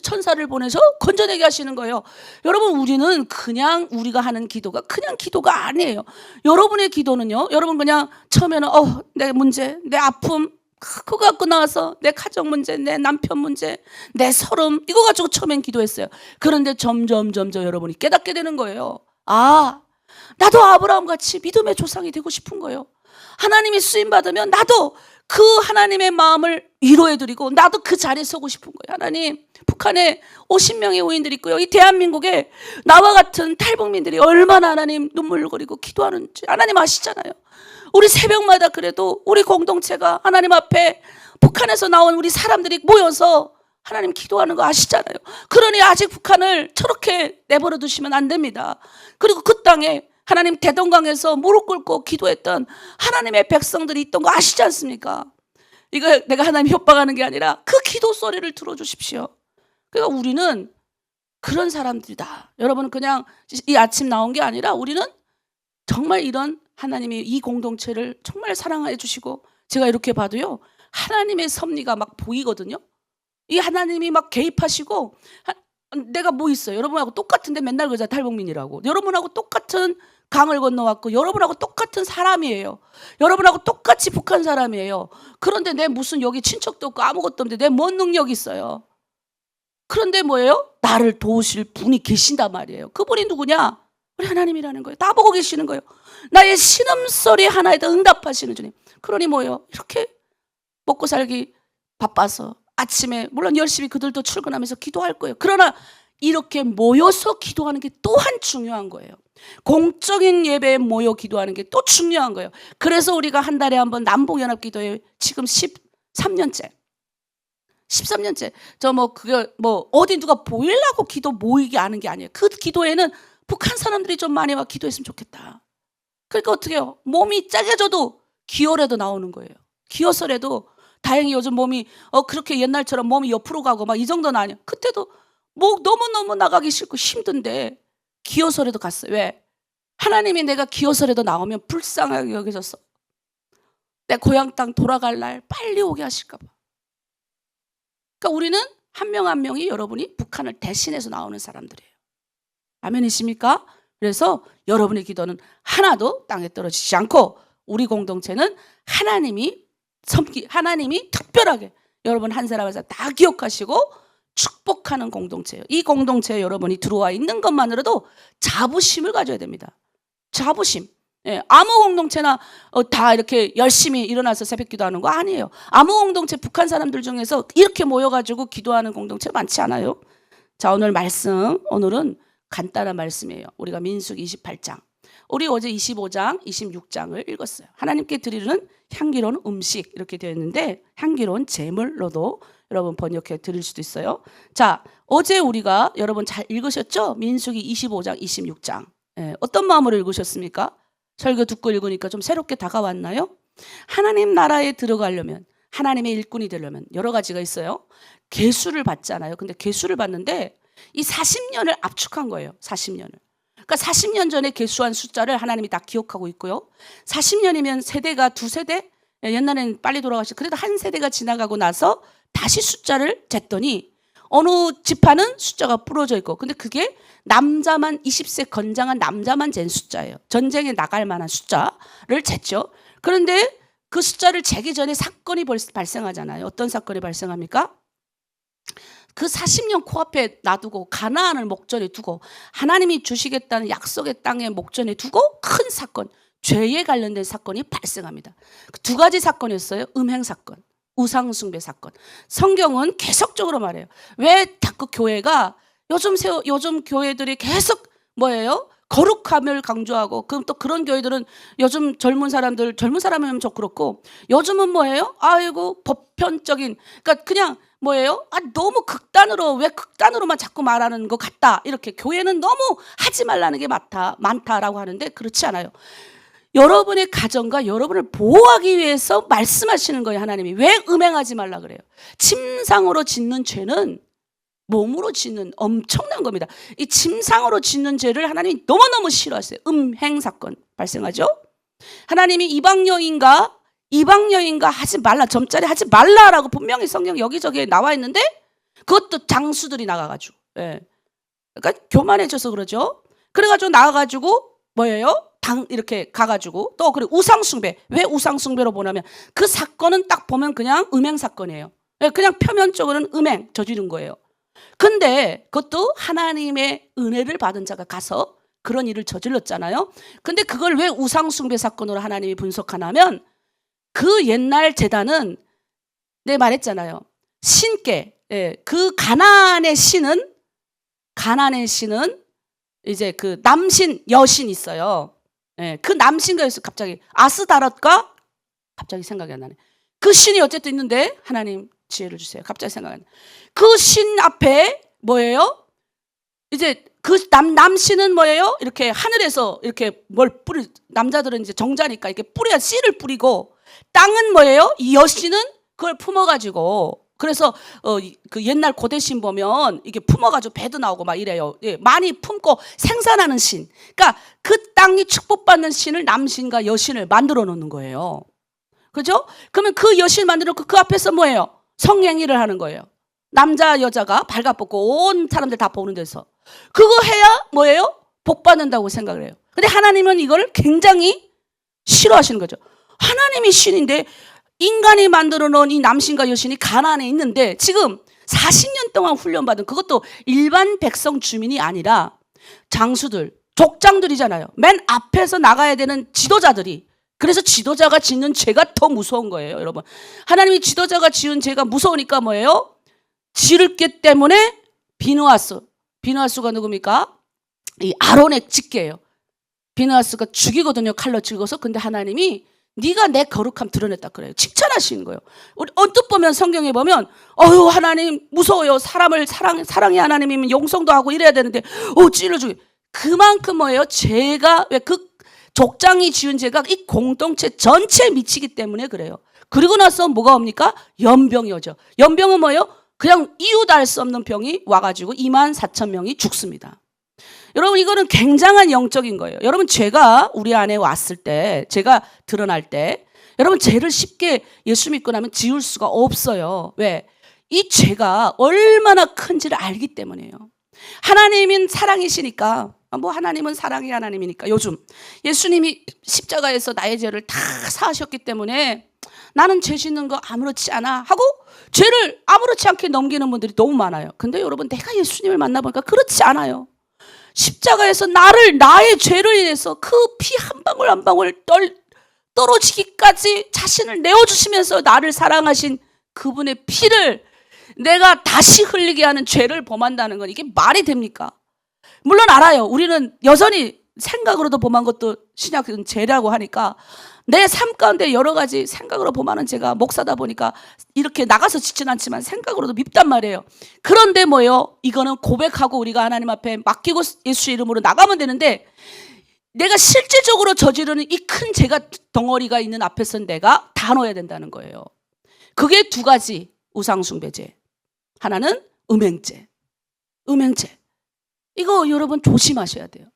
천사를 보내서 건져내게 하시는 거예요. 여러분, 우리는 그냥 우리가 하는 기도가 그냥 기도가 아니에요. 여러분의 기도는요, 여러분 그냥 처음에는 내 문제, 내 아픔 그거 갖고 나와서 내 가정 문제, 내 남편 문제, 내 서름 이거 가지고 처음엔 기도했어요. 그런데 점점 여러분이 깨닫게 되는 거예요. 나도 아브라함 같이 믿음의 조상이 되고 싶은 거예요. 하나님이 쓰임 받으면 나도 그 하나님의 마음을 위로해드리고 나도 그 자리에 서고 싶은 거예요. 하나님, 북한에 50명의 의인들이 있고요. 이 대한민국에 나와 같은 탈북민들이 얼마나 하나님 눈물 흘리고 기도하는지 하나님 아시잖아요. 우리 새벽마다 그래도 우리 공동체가 하나님 앞에 북한에서 나온 우리 사람들이 모여서 하나님 기도하는 거 아시잖아요. 그러니 아직 북한을 저렇게 내버려 두시면 안 됩니다. 그리고 그 땅에 하나님 대동강에서 무릎 꿇고 기도했던 하나님의 백성들이 있던 거 아시지 않습니까? 이거 내가 하나님 협박하는 게 아니라 그 기도 소리를 들어주십시오. 그러니까 우리는 그런 사람들이다. 여러분, 그냥 이 아침 나온 게 아니라 우리는 정말 이런 하나님이 이 공동체를 정말 사랑해 주시고, 제가 이렇게 봐도요 하나님의 섭리가 막 보이거든요. 이 하나님이 막 개입하시고, 내가 뭐 있어요? 여러분하고 똑같은데 맨날 그러잖아요. 탈북민이라고. 여러분하고 똑같은 강을 건너왔고 여러분하고 똑같은 사람이에요. 여러분하고 똑같이 북한 사람이에요. 그런데 내 무슨 여기 친척도 없고 아무것도 없는데 내 뭔 능력이 있어요? 그런데 뭐예요? 나를 도우실 분이 계신단 말이에요. 그분이 누구냐? 우리 하나님이라는 거예요. 다 보고 계시는 거예요. 나의 신음소리 하나에도 응답하시는 주님. 그러니 뭐예요? 이렇게 먹고 살기 바빠서 아침에 물론 열심히 그들도 출근하면서 기도할 거예요. 그러나 이렇게 모여서 기도하는 게 또한 중요한 거예요. 공적인 예배에 모여 기도하는 게 또 중요한 거예요. 그래서 우리가 한 달에 한 번 남북연합기도회 지금 13년째 저 그게 어디 누가 보이려고 기도 모이게 하는 게 아니에요. 그 기도에는 북한 사람들이 좀 많이 와 기도했으면 좋겠다. 그러니까 어떻게 해요? 몸이 짜게져도 기어라도 나오는 거예요. 기어서라도 다행히 요즘 몸이 그렇게 옛날처럼 몸이 옆으로 가고 막 이 정도는 아니에요. 그때도 너무너무 나가기 싫고 힘든데 기어서라도 갔어요. 왜? 하나님이 내가 기어서라도 나오면 불쌍하게 여겨져서 내 고향 땅 돌아갈 날 빨리 오게 하실까 봐. 그러니까 우리는 한 명 한 명이 여러분이 북한을 대신해서 나오는 사람들이에요. 아멘이십니까? 그래서 여러분의 기도는 하나도 땅에 떨어지지 않고 우리 공동체는 하나님이 특별하게 여러분 한 사람 한 사람 다 기억하시고 축복하는 공동체예요. 이 공동체에 여러분이 들어와 있는 것만으로도 자부심을 가져야 됩니다. 자부심. 예, 아무 공동체나 다 이렇게 열심히 일어나서 새벽 기도하는 거 아니에요. 아무 공동체 북한 사람들 중에서 이렇게 모여가지고 기도하는 공동체 많지 않아요. 자, 오늘은 간단한 말씀이에요. 우리가 민수기 28장. 우리 어제 25장, 26장을 읽었어요. 하나님께 드리는 향기로운 음식 이렇게 되어 있는데 향기로운 제물로도 여러분 번역해 드릴 수도 있어요. 자, 어제 우리가 여러분 잘 읽으셨죠? 민수기 25장, 26장. 예, 어떤 마음으로 읽으셨습니까? 설교 듣고 읽으니까 좀 새롭게 다가왔나요? 하나님 나라에 들어가려면 하나님의 일꾼이 되려면 여러 가지가 있어요. 계수를 받잖아요. 근데 계수를 받는데 이 40년을 압축한 거예요. 40년을. 그러니까 40년 전에 계수한 숫자를 하나님이 다 기억하고 있고요. 40년이면 세대가 두 세대? 옛날에는 빨리 돌아가시고 그래도 한 세대가 지나가고 나서 다시 숫자를 쟀더니 어느 지파는 숫자가 부러져 있고 근데 그게 남자만 20세 건장한 남자만 잰 숫자예요. 전쟁에 나갈 만한 숫자를 쟀죠. 그런데 그 숫자를 재기 전에 사건이 발생하잖아요. 어떤 사건이 발생합니까? 그 40년 코앞에 놔두고 가나안을 목전에 두고 하나님이 주시겠다는 약속의 땅에 목전에 두고 큰 사건, 죄에 관련된 사건이 발생합니다. 두 가지 사건이었어요. 음행 사건, 우상 숭배 사건. 성경은 계속적으로 말해요. 왜 자꾸 교회가 요즘 교회들이 계속 거룩함을 강조하고 그럼 또 그런 교회들은 요즘 젊은 사람이면 좀 그렇고 요즘은 아이고 보편적인 그러니까 그냥 너무 극단으로 왜 극단으로만 자꾸 말하는 것 같다. 이렇게 교회는 너무 하지 말라는 게 많다라고 하는데 그렇지 않아요. 여러분의 가정과 여러분을 보호하기 위해서 말씀하시는 거예요. 하나님이. 왜 음행하지 말라 그래요? 침상으로 짓는 죄는 몸으로 짓는 엄청난 겁니다. 이 침상으로 짓는 죄를 하나님이 너무너무 싫어하세요. 음행 사건 발생하죠. 하나님이 이방 여인과 하지 말라, 점자리 하지 말라라고 분명히 성경 여기저기에 나와 있는데 그것도 장수들이 나가가지고 그러니까 교만해져서 그러죠. 그래가지고 나가가지고 이렇게 가가지고 또 그리고 우상숭배. 왜 우상숭배로 보냐면 그 사건은 딱 보면 그냥 음행 사건이에요. 그냥 표면적으로는 음행 저지른 거예요. 근데 그것도 하나님의 은혜를 받은 자가 가서 그런 일을 저질렀잖아요. 근데 그걸 왜 우상숭배 사건으로 하나님이 분석하냐면 그 옛날 제단은 내가 말했잖아요. 신께 그 가나안의 신은 이제 그 남신 여신 있어요. 그 남신과 갑자기 아스다롯과 갑자기 생각이 안 나네. 그 신이 어쨌든 있는데 하나님 지혜를 주세요. 갑자기 생각이 안 나. 그 신 앞에 이제 그 남신은 이렇게 하늘에서 이렇게 남자들은 이제 정자니까 이렇게 씨를 뿌리고 땅은 이 여신은 그걸 품어가지고 그래서 그 옛날 고대신 보면 이게 품어가지고 배도 나오고 막 이래요. 많이 품고 생산하는 신. 그러니까 그 땅이 축복받는 신을 남신과 여신을 만들어 놓는 거예요. 그죠? 그러면 그 여신 만들어 놓고 그 앞에서 성행위를 하는 거예요. 남자 여자가 발가벗고 온 사람들 다 보는 데서 그거 해야 복 받는다고 생각을 해요. 근데 하나님은 이걸 굉장히 싫어하시는 거죠. 하나님이 신인데 인간이 만들어 놓은 이 남신과 여신이 가나안에 있는데 지금 40년 동안 훈련받은, 그것도 일반 백성 주민이 아니라 장수들, 족장들이잖아요. 맨 앞에서 나가야 되는 지도자들이. 그래서 지도자가 짓는 죄가 더 무서운 거예요, 여러분. 하나님이 지도자가 지은 죄가 무서우니까 뭐예요? 지을 게 때문에 비느하스가 누굽니까? 이 아론의 직계예요. 비느하스가 죽이거든요, 칼로 찍어서. 근데 하나님이 네가 내 거룩함 드러냈다 그래요. 칭찬하시는 거예요. 우리 언뜻 보면, 성경에 보면 어휴 하나님 무서워요. 사람을 사랑의 하나님이면 용서도 하고 이래야 되는데 찔러 죽여. 그만큼 뭐예요? 죄가, 왜 그 족장이 지은 죄가 이 공동체 전체에 미치기 때문에 그래요. 그리고 나서 뭐가 옵니까? 연병이 오죠. 연병은 뭐예요? 그냥 이유도 알 수 없는 병이 와가지고 24,000명이 죽습니다. 여러분, 이거는 굉장한 영적인 거예요. 여러분, 죄가 우리 안에 왔을 때, 죄가 드러날 때, 여러분, 죄를 쉽게 예수 믿고 나면 지울 수가 없어요. 왜? 이 죄가 얼마나 큰지를 알기 때문이에요. 하나님은 사랑이시니까, 하나님은 사랑의 하나님이니까, 요즘 예수님이 십자가에서 나의 죄를 다 사하셨기 때문에 나는 죄 짓는 거 아무렇지 않아 하고 죄를 아무렇지 않게 넘기는 분들이 너무 많아요. 근데 여러분, 내가 예수님을 만나보니까 그렇지 않아요. 십자가에서 나의 죄를 인해서 그 피 한 방울 한 방울 떨어지기까지 자신을 내어주시면서 나를 사랑하신 그분의 피를 내가 다시 흘리게 하는 죄를 범한다는 건 이게 말이 됩니까? 물론 알아요. 우리는 여전히 생각으로도 범한 것도 신약은 죄라고 하니까 내 삶 가운데 여러 가지 생각으로 범하는, 제가 목사다 보니까 이렇게 나가서 짓진 않지만 생각으로도 밉단 말이에요. 그런데 뭐예요? 이거는 고백하고 우리가 하나님 앞에 맡기고 예수 이름으로 나가면 되는데, 내가 실제적으로 저지르는 이 큰 죄가 덩어리가 있는 앞에서 내가 다 넣어야 된다는 거예요. 그게 두 가지, 우상숭배죄. 하나는 음행죄. 이거 여러분 조심하셔야 돼요.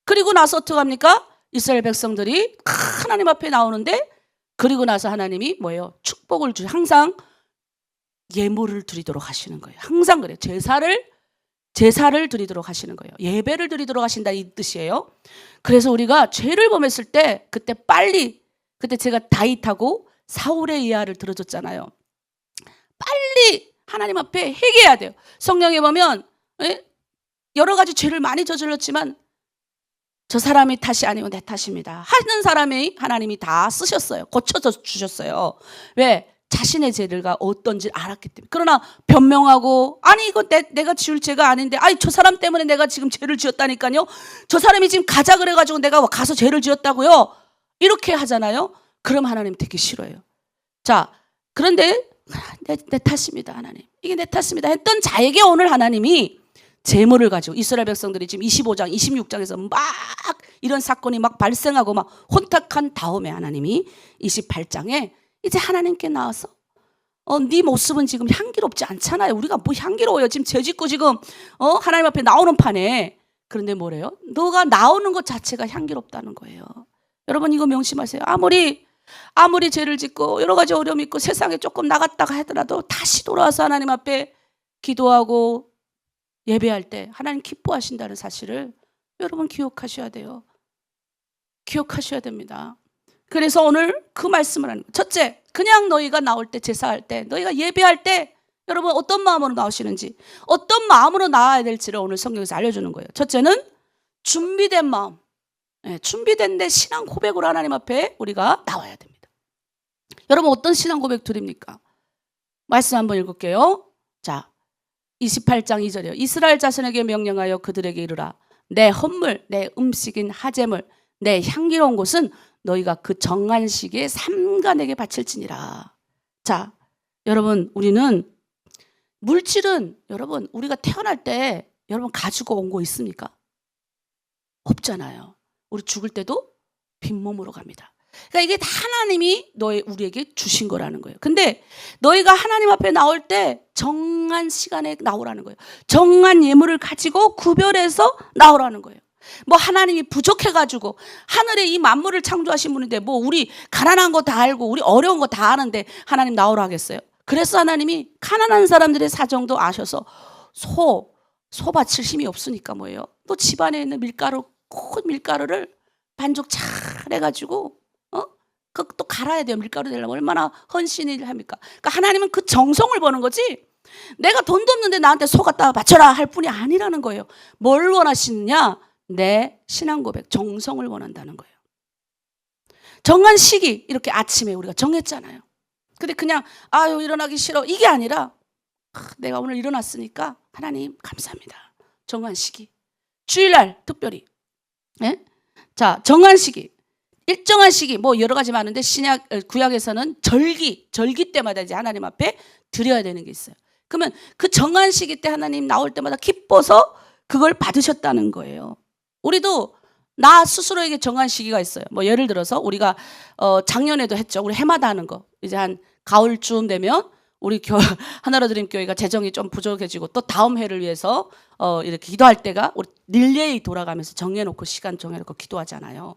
그리고 나서 어떻게 합니까? 이스라엘 백성들이 하나님 앞에 나오는데, 그리고 나서 하나님이 뭐예요? 축복을 항상 예물을 드리도록 하시는 거예요. 항상 그래요. 제사를 드리도록 하시는 거예요. 예배를 드리도록 하신다, 이 뜻이에요. 그래서 우리가 죄를 범했을 때 그때 제가 다윗하고 사울의 이야를 들어줬잖아요. 빨리 하나님 앞에 회개해야 돼요. 성경에 보면 여러 가지 죄를 많이 저질렀지만 저 사람의 탓이 아니고 내 탓입니다 하는 사람이 하나님이 다 쓰셨어요. 고쳐주셨어요. 왜? 자신의 죄가 어떤지 알았기 때문에. 그러나 변명하고, 아니 이거 내가 지을 죄가 아닌데, 아니 저 사람 때문에 내가 지금 죄를 지었다니까요. 저 사람이 지금 가자 그래가지고 내가 가서 죄를 지었다고요. 이렇게 하잖아요. 그럼 하나님 되게 싫어요. 자, 그런데 내 탓입니다 하나님, 이게 내 탓입니다 했던 자에게 오늘 하나님이 재물을 가지고, 이스라엘 백성들이 지금 25장, 26장에서 막 이런 사건이 막 발생하고 막 혼탁한 다음에 하나님이 28장에 이제 하나님께 나와서 네 모습은 지금 향기롭지 않잖아요. 우리가 뭐 향기로워요. 지금 죄 짓고 지금 하나님 앞에 나오는 판에. 그런데 뭐래요? 너가 나오는 것 자체가 향기롭다는 거예요. 여러분, 이거 명심하세요. 아무리 죄를 짓고 여러 가지 어려움이 있고 세상에 조금 나갔다가 하더라도 다시 돌아와서 하나님 앞에 기도하고 예배할 때 하나님 기뻐하신다는 사실을 여러분 기억하셔야 돼요. 기억하셔야 됩니다. 그래서 오늘 그 말씀을 하는 거예요. 첫째, 그냥 너희가 나올 때, 제사할 때, 너희가 예배할 때 여러분 어떤 마음으로 나오시는지, 어떤 마음으로 나와야 될지를 오늘 성경에서 알려주는 거예요. 첫째는 준비된 마음, 준비된 내 신앙 고백으로 하나님 앞에 우리가 나와야 됩니다. 여러분, 어떤 신앙 고백 드립니까? 말씀 한번 읽을게요. 자, 28장 2절이요. 이스라엘 자손에게 명령하여 그들에게 이르라. 내 헌물, 내 음식인 하제물, 내 향기로운 곳은 너희가 그 정한 시기에 삼가 내게 바칠지니라. 자, 여러분, 우리는 물질은 여러분 우리가 태어날 때 여러분 가지고 온 거 있습니까? 없잖아요. 우리 죽을 때도 빈몸으로 갑니다. 그러니까 이게 다 하나님이 우리에게 주신 거라는 거예요. 근데 너희가 하나님 앞에 나올 때 정한 시간에 나오라는 거예요. 정한 예물을 가지고 구별해서 나오라는 거예요. 뭐 하나님이 부족해가지고 하늘에 이 만물을 창조하신 분인데 뭐 우리 가난한 거 다 알고 우리 어려운 거 다 아는데 하나님 나오라 하겠어요? 그래서 하나님이 가난한 사람들의 사정도 아셔서 소 바칠 힘이 없으니까 뭐예요? 또 집안에 있는 큰 밀가루를 반죽 잘 해가지고 그거 또 갈아야 돼요. 밀가루 되려면 얼마나 헌신을 합니까? 그러니까 하나님은 그 정성을 보는 거지 내가 돈도 없는데 나한테 소 갖다 바쳐라 할 뿐이 아니라는 거예요. 뭘 원하시느냐? 내 신앙 고백, 정성을 원한다는 거예요. 정한 시기 이렇게 아침에 우리가 정했잖아요. 근데 그냥 아유 일어나기 싫어 이게 아니라 내가 오늘 일어났으니까 하나님 감사합니다. 정한 시기. 주일날 특별히. 네? 자, 정한 시기. 일정한 시기 뭐 여러 가지 많은데 신약 구약에서는 절기 때마다 이제 하나님 앞에 드려야 되는 게 있어요. 그러면 그 정한 시기 때 하나님 나올 때마다 기뻐서 그걸 받으셨다는 거예요. 우리도 나 스스로에게 정한 시기가 있어요. 뭐 예를 들어서 우리가 작년에도 했죠. 우리 해마다 하는 거. 이제 한 가을쯤 되면 우리 하나로드림 교회가 재정이 좀 부족해지고 또 다음 해를 위해서 이렇게 기도할 때가 우리 릴레이 돌아가면서 정해놓고 시간 정해놓고 기도하잖아요.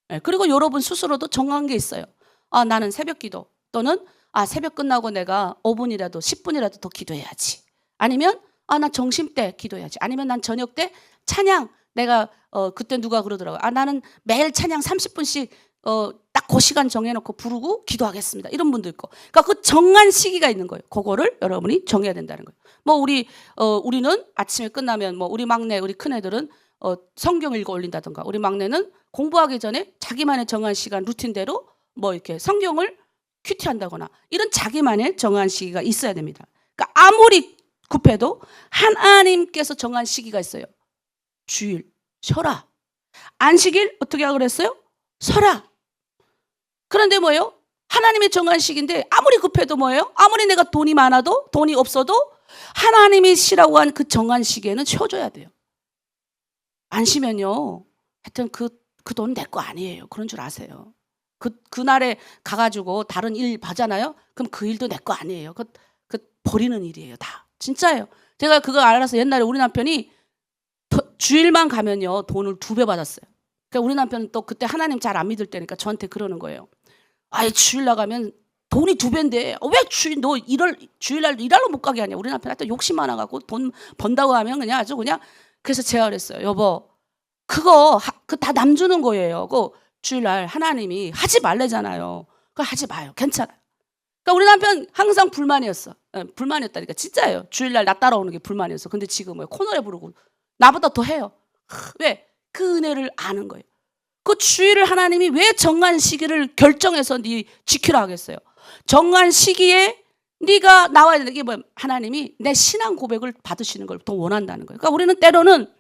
네, 그리고 여러분 스스로도 정한 게 있어요. 아 나는 새벽 기도 또는 아 새벽 끝나고 내가 5분이라도 10분이라도 더 기도해야지. 아니면 아 나 점심 때 기도해야지. 아니면 난 저녁 때 찬양 내가 그때 누가 그러더라고요. 아 나는 매일 찬양 30분씩 딱 그 시간 정해놓고 부르고 기도하겠습니다. 이런 분도 있고. 그러니까 그 정한 시기가 있는 거예요. 그거를 여러분이 정해야 된다는 거예요. 뭐 우리는 아침에 끝나면 뭐 우리 막내 우리 큰애들은 성경 읽어 올린다던가 우리 막내는 공부하기 전에 자기만의 정한 시간 루틴대로 뭐 이렇게 성경을 큐티한다거나 이런 자기만의 정한 시기가 있어야 됩니다. 그러니까 아무리 급해도 하나님께서 정한 시기가 있어요. 주일 쉬어라. 안식일 어떻게 하라고 그랬어요? 서라. 그런데 뭐예요? 하나님의 정한 시기인데 아무리 급해도 뭐예요? 아무리 내가 돈이 많아도 돈이 없어도 하나님이 쉬라고 한 그 정한 시기에는 쉬어줘야 돼요. 안 쉬면요. 하여튼 그 돈 내 거 아니에요. 그런 줄 아세요. 그날에 가가지고 다른 일 봐잖아요. 그럼 그 일도 내 거 아니에요. 그 버리는 일이에요. 다. 진짜예요. 제가 그거 알아서 옛날에 우리 남편이 주일만 가면요. 돈을 2배 받았어요. 그러니까 우리 남편은 또 그때 하나님 잘 안 믿을 때니까 저한테 그러는 거예요. 아이 주일 나가면 돈이 2배인데 왜 주일날 일하러 못 가게 하냐. 우리 남편한테 욕심 많아갖고 돈 번다고 하면 그냥 아주 그냥. 그래서 제가 그랬어요. 여보 그거 다 남 주는 거예요. 그 주일날 하나님이 하지 말래잖아요. 그거 하지 마요. 괜찮아요. 그러니까 우리 남편 항상 불만이었어. 불만이었다니까 진짜예요. 주일날 나 따라오는 게 불만이었어. 근데 지금 코너에 부르고 나보다 더 해요. 왜? 그 은혜를 아는 거예요. 그 주일을 하나님이 왜 정한 시기를 결정해서 네 지키라 하겠어요. 정한 시기에 네가 나와야 되는 게 뭐야? 하나님이 내 신앙 고백을 받으시는 걸 더 원한다는 거예요. 그러니까 우리는 때로는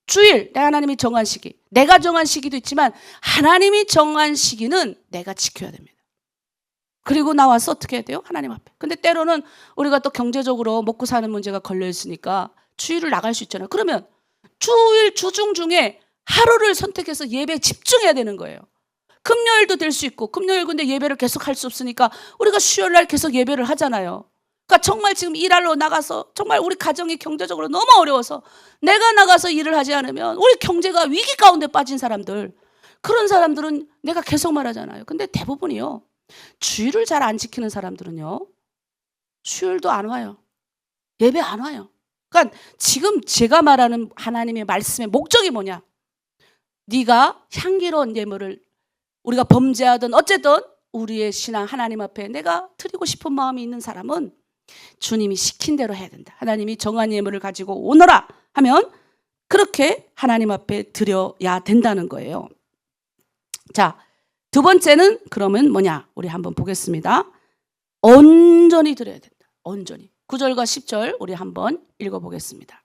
주일 내 하나님이 정한 시기 내가 정한 시기도 있지만 하나님이 정한 시기는 내가 지켜야 됩니다. 그리고 나와서 어떻게 해야 돼요? 하나님 앞에. 근데 때로는 우리가 또 경제적으로 먹고 사는 문제가 걸려 있으니까 주일을 나갈 수 있잖아요. 그러면 주일 주중 중에 하루를 선택해서 예배에 집중해야 되는 거예요. 금요일도 될 수 있고 금요일 근데 예배를 계속 할 수 없으니까 우리가 수요일날 계속 예배를 하잖아요. 그러니까 정말 지금 일하러 나가서 정말 우리 가정이 경제적으로 너무 어려워서 내가 나가서 일을 하지 않으면 우리 경제가 위기 가운데 빠진 사람들 그런 사람들은 내가 계속 말하잖아요. 근데 대부분이요. 주일을 잘 안 지키는 사람들은요. 수요일도 안 와요. 예배 안 와요. 그러니까 지금 제가 말하는 하나님의 말씀의 목적이 뭐냐? 네가 향기로운 예물을 우리가 범죄하든 어쨌든 우리의 신앙 하나님 앞에 내가 드리고 싶은 마음이 있는 사람은 주님이 시킨 대로 해야 된다. 하나님이 정한 예물을 가지고 오너라 하면 그렇게 하나님 앞에 드려야 된다는 거예요. 자, 두 번째는 그러면 뭐냐? 우리 한번 보겠습니다. 온전히 드려야 된다. 온전히. 9절과 10절 우리 한번 읽어보겠습니다.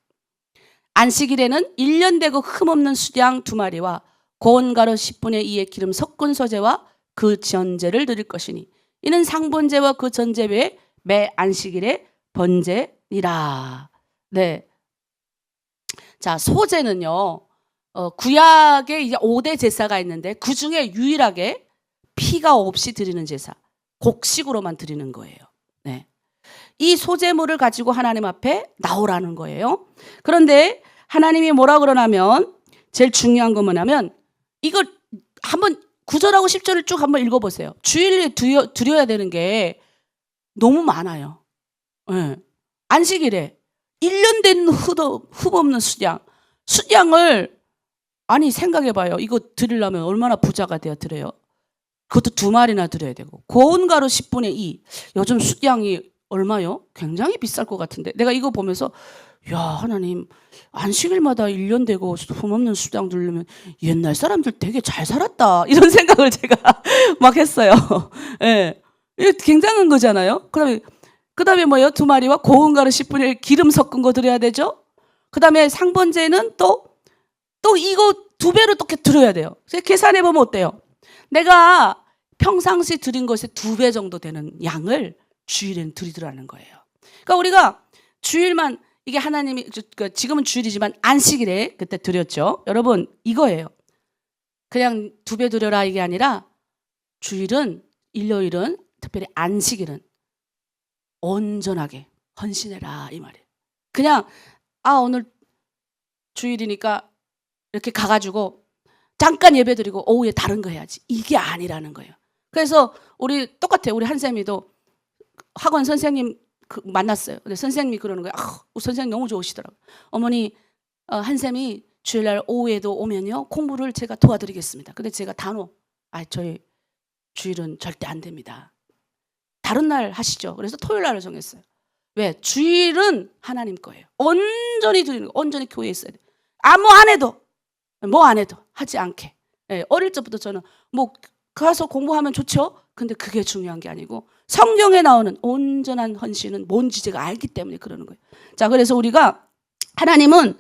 안식일에는 1년 되고 흠없는 수양 2마리와 고운 가루 10분의 2의 기름 섞은 소제와 그 전제를 드릴 것이니 이는 상번제와 그 전제 외에 매 안식일에 번제니라. 네. 자, 소제는요. 구약에 이제 5대 제사가 있는데 그 중에 유일하게 피가 없이 드리는 제사, 곡식으로만 드리는 거예요. 네. 이 소제물을 가지고 하나님 앞에 나오라는 거예요. 그런데 하나님이 뭐라 그러냐면 제일 중요한 건 뭐냐면 이거 한번 9절하고 10절을 쭉 한번 읽어보세요. 주일에 드려야 되는 게 너무 많아요. 네. 안식일에 1년 된 흠 없는 수양을 아니 생각해봐요. 이거 드리려면 얼마나 부자가 돼야 드려요. 그것도 2마리나 드려야 되고 고운 가루 10분의 2. 요즘 수양이 얼마요? 굉장히 비쌀 것 같은데. 내가 이거 보면서 야, 하나님, 안식일마다 1년 되고 흠없는 수당 들으면 옛날 사람들 되게 잘 살았다. 이런 생각을 제가 막 했어요. 예. 이게 굉장한 거잖아요. 그다음에 뭐요? 2마리와 고운 가루 10분의 기름 섞은 거 드려야 되죠? 그다음에 상번제는 또 이거 2배로 또 드려야 돼요. 계산해 보면 어때요? 내가 평상시 드린 것의 2배 정도 되는 양을 주일에는 드리더라는 거예요. 그러니까 우리가 주일만, 이게 하나님이 지금은 주일이지만 안식일에 그때 드렸죠. 여러분, 이거예요. 그냥 2배 드려라 이게 아니라 주일은, 일요일은, 특별히 안식일은 온전하게 헌신해라 이 말이에요. 그냥 오늘 주일이니까 이렇게 가가지고 잠깐 예배드리고 오후에 다른 거 해야지, 이게 아니라는 거예요. 그래서 우리 똑같아요. 우리 한쌤이도 학원 선생님 만났어요. 근데 선생님이 그러는 거예요. 선생님 너무 좋으시더라고요. 어머니, 한쌤이 주일날 오후에도 오면요 공부를 제가 도와드리겠습니다. 근데 제가 단호, 저희 주일은 절대 안 됩니다. 다른 날 하시죠. 그래서 토요일 날을 정했어요. 왜? 주일은 하나님 거예요. 온전히 드리는 거, 온전히 교회에 있어야 돼요. 뭐 안 해도 하지 않게. 예, 어릴 적부터 저는 뭐 가서 공부하면 좋죠. 근데 그게 중요한 게 아니고 성경에 나오는 온전한 헌신은 뭔지 제가 알기 때문에 그러는 거예요. 자, 그래서 우리가 하나님은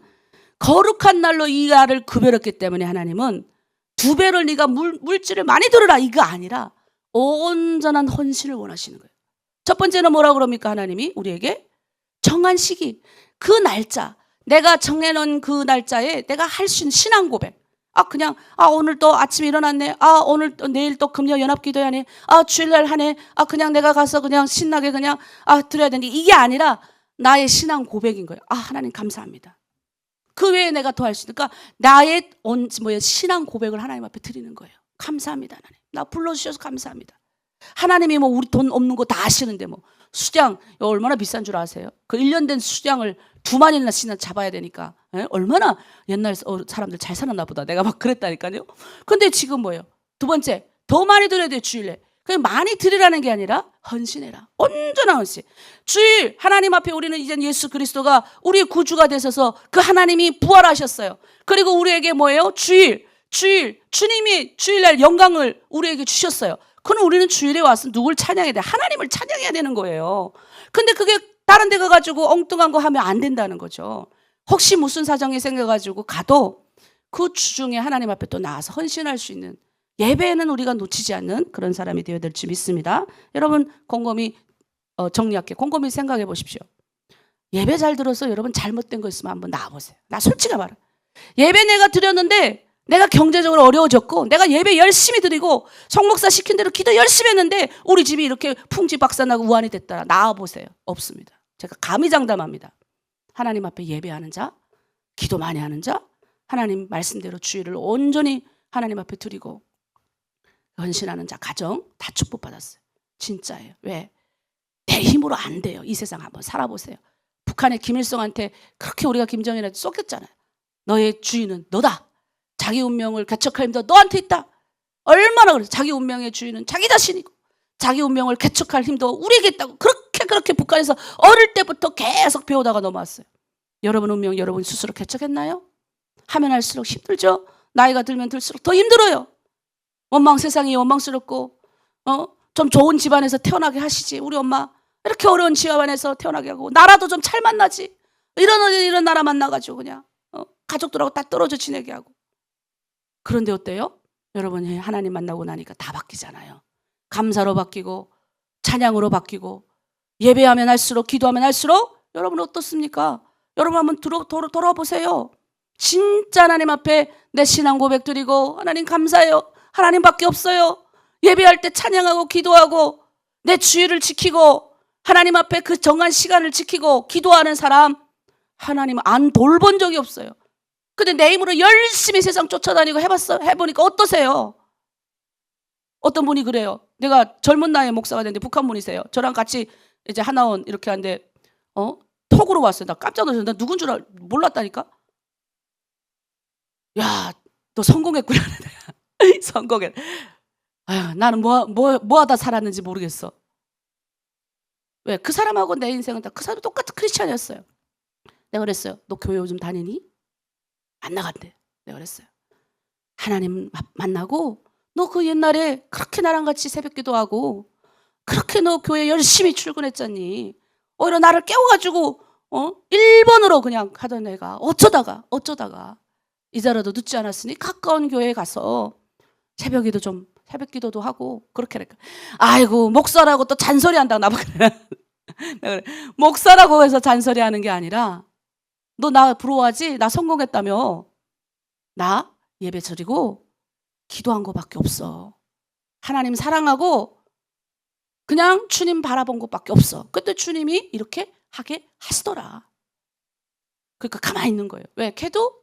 거룩한 날로 이 날을 구별했기 때문에 하나님은 2배를 네가 물질을 많이 들어라 이거 아니라 온전한 헌신을 원하시는 거예요. 첫 번째는 뭐라고 그럽니까? 하나님이 우리에게 정한 시기, 그 날짜, 내가 정해놓은 그 날짜에 내가 할 수 있는 신앙 고백. 그냥 오늘 또 아침에 일어났네. 오늘 또 내일 또 금요 연합기도 하네. 주일날 하네. 그냥 내가 가서 그냥 신나게 그냥 드려야 되는데, 이게 아니라 나의 신앙 고백인 거예요. 하나님 감사합니다. 그 외에 내가 더 할 수 있으니까 나의 신앙 고백을 하나님 앞에 드리는 거예요. 감사합니다, 하나님. 나 불러주셔서 감사합니다. 하나님이 뭐 우리 돈 없는 거 다 아시는데 뭐 수장 얼마나 비싼 줄 아세요? 그 1년 된 수장을 2마리나 잡아야 되니까 얼마나 옛날 사람들 잘 살았나 보다. 내가 막 그랬다니까요. 근데 지금 뭐예요? 2번째, 더 많이 드려야 돼요. 주일에. 그냥 많이 드리라는 게 아니라 헌신해라. 온전한 헌신. 주일 하나님 앞에 우리는 이제 예수 그리스도가 우리의 구주가 되셔서 그 하나님이 부활하셨어요. 그리고 우리에게 뭐예요? 주일 주님이 주일날 영광을 우리에게 주셨어요. 그럼 우리는 주일에 와서 누굴 찬양해야 돼? 하나님을 찬양해야 되는 거예요. 근데 그게 다른 데 가가지고 엉뚱한 거 하면 안 된다는 거죠. 혹시 무슨 사정이 생겨가지고 가도 그 주중에 하나님 앞에 또 나와서 헌신할 수 있는, 예배는 우리가 놓치지 않는 그런 사람이 되어야 될지 믿습니다. 여러분 곰곰이 정리할게요. 곰곰이 생각해 보십시오. 예배 잘 들어서 여러분 잘못된 거 있으면 한번 나와보세요. 나 솔직히 말해. 예배 내가 드렸는데 내가 경제적으로 어려워졌고 내가 예배 열심히 드리고 성목사 시킨 대로 기도 열심히 했는데 우리 집이 이렇게 풍지박산나고 우환이 됐다. 나와보세요. 없습니다. 제가 감히 장담합니다. 하나님 앞에 예배하는 자, 기도 많이 하는 자, 하나님 말씀대로 주일을 온전히 하나님 앞에 드리고 헌신하는 자 가정 다 축복받았어요. 진짜예요. 왜? 내 힘으로 안 돼요. 이 세상 한번 살아보세요. 북한의 김일성한테 그렇게 우리가 김정일한테 쏘겼잖아요. 너의 주인은 너다. 자기 운명을 개척할 힘도 너한테 있다. 얼마나 그래. 자기 운명의 주인은 자기 자신이고 자기 운명을 개척할 힘도 우리에게 있다고 그렇게 북한에서 어릴 때부터 계속 배우다가 넘어왔어요. 여러분 운명 여러분 스스로 개척했나요? 하면 할수록 힘들죠. 나이가 들면 들수록 더 힘들어요. 세상이 원망스럽고 좀 좋은 집안에서 태어나게 하시지. 우리 엄마 이렇게 어려운 집안에서 태어나게 하고 나라도 좀 잘 만나지. 이런 나라 만나가지고 그냥 가족들하고 다 떨어져 지내게 하고. 그런데 어때요? 여러분이 하나님 만나고 나니까 다 바뀌잖아요. 감사로 바뀌고 찬양으로 바뀌고 예배하면 할수록 기도하면 할수록 여러분 어떻습니까? 여러분 한번 돌아보세요. 진짜 하나님 앞에 내 신앙 고백 드리고 하나님 감사해요. 하나님밖에 없어요. 예배할 때 찬양하고 기도하고 내 주의를 지키고 하나님 앞에 그 정한 시간을 지키고 기도하는 사람 하나님은 안 돌본 적이 없어요. 근데 내 힘으로 열심히 세상 쫓아다니고 해보니까 어떠세요? 어떤 분이 그래요. 내가 젊은 나이에 목사가 됐는데 북한 분이세요. 저랑 같이 이제 하나원 이렇게 하는데 톡으로 왔어요. 나 깜짝 놀랐어요. 나 누군 줄 몰랐다니까. 야, 너 성공했구나. 성공했. 나는 뭐 하다 살았는지 모르겠어. 왜? 그 사람하고 내 인생은 다 그 사람도 똑같은 크리스찬이었어요. 내가 그랬어요. 너 교회 요즘 다니니? 안 나간대. 내가 그랬어요. 하나님 만나고 너 그 옛날에 그렇게 나랑 같이 새벽 기도하고 그렇게 너 교회 열심히 출근했잖니. 오히려 나를 깨워가지고 1번으로 그냥 가던 애가 어쩌다가 이제라도 늦지 않았으니 가까운 교회에 가서 새벽 기도도 하고 그렇게 할까. 아이고 목사라고 또 잔소리 한다고 나보고 그래. 목사라고 해서 잔소리 하는 게 아니라 너 나 부러워하지? 나 성공했다며. 나 예배 드리고 기도한 거밖에 없어. 하나님 사랑하고 그냥 주님 바라본 것밖에 없어. 그때 주님이 이렇게 하게 하시더라. 그러니까 가만히 있는 거예요. 왜? 걔도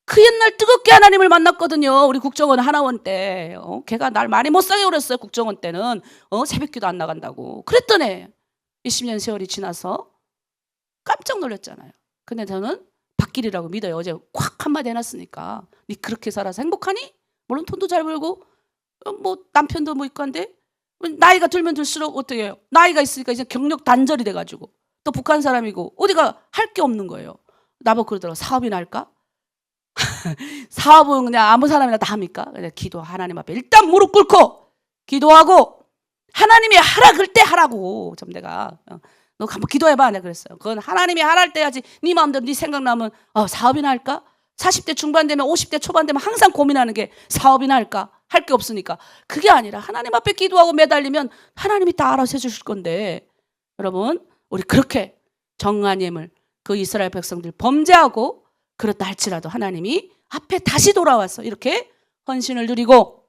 그 옛날 뜨겁게 하나님을 만났거든요. 우리 국정원 하나원 때. 걔가 날 많이 못 살게 그랬어요. 국정원 때는. 새벽기도 안 나간다고. 그랬더니 20년 세월이 지나서 깜짝 놀랐잖아요. 근데 저는 박길이라고 믿어요. 어제 콱 한마디 해놨으니까. 니 그렇게 살아서 행복하니? 물론 돈도 잘 벌고 뭐 남편도 뭐 있고 한데 나이가 들면 들수록 어떻게 해요? 나이가 있으니까 이제 경력 단절이 돼가지고 또 북한 사람이고 어디가 할 게 없는 거예요. 나보고 그러더라고. 사업이나 할까? 사업은 그냥 아무 사람이나 다 합니까? 그냥 기도 하나님 앞에 일단 무릎 꿇고 기도하고 하나님이 하라 그럴 때 하라고. 좀 내가 너 한번 기도해봐. 내가 그랬어요. 그건 하나님이 하랄 때 해야지. 네 마음대로 네 생각나면 사업이나 할까? 40대 중반 되면 50대 초반 되면 항상 고민하는 게 사업이나 할까? 할 게 없으니까. 그게 아니라 하나님 앞에 기도하고 매달리면 하나님이 다 알아서 해주실 건데 여러분 우리 그렇게 정한 예물 그 이스라엘 백성들 범죄하고 그렇다 할지라도 하나님이 앞에 다시 돌아와서 이렇게 헌신을 누리고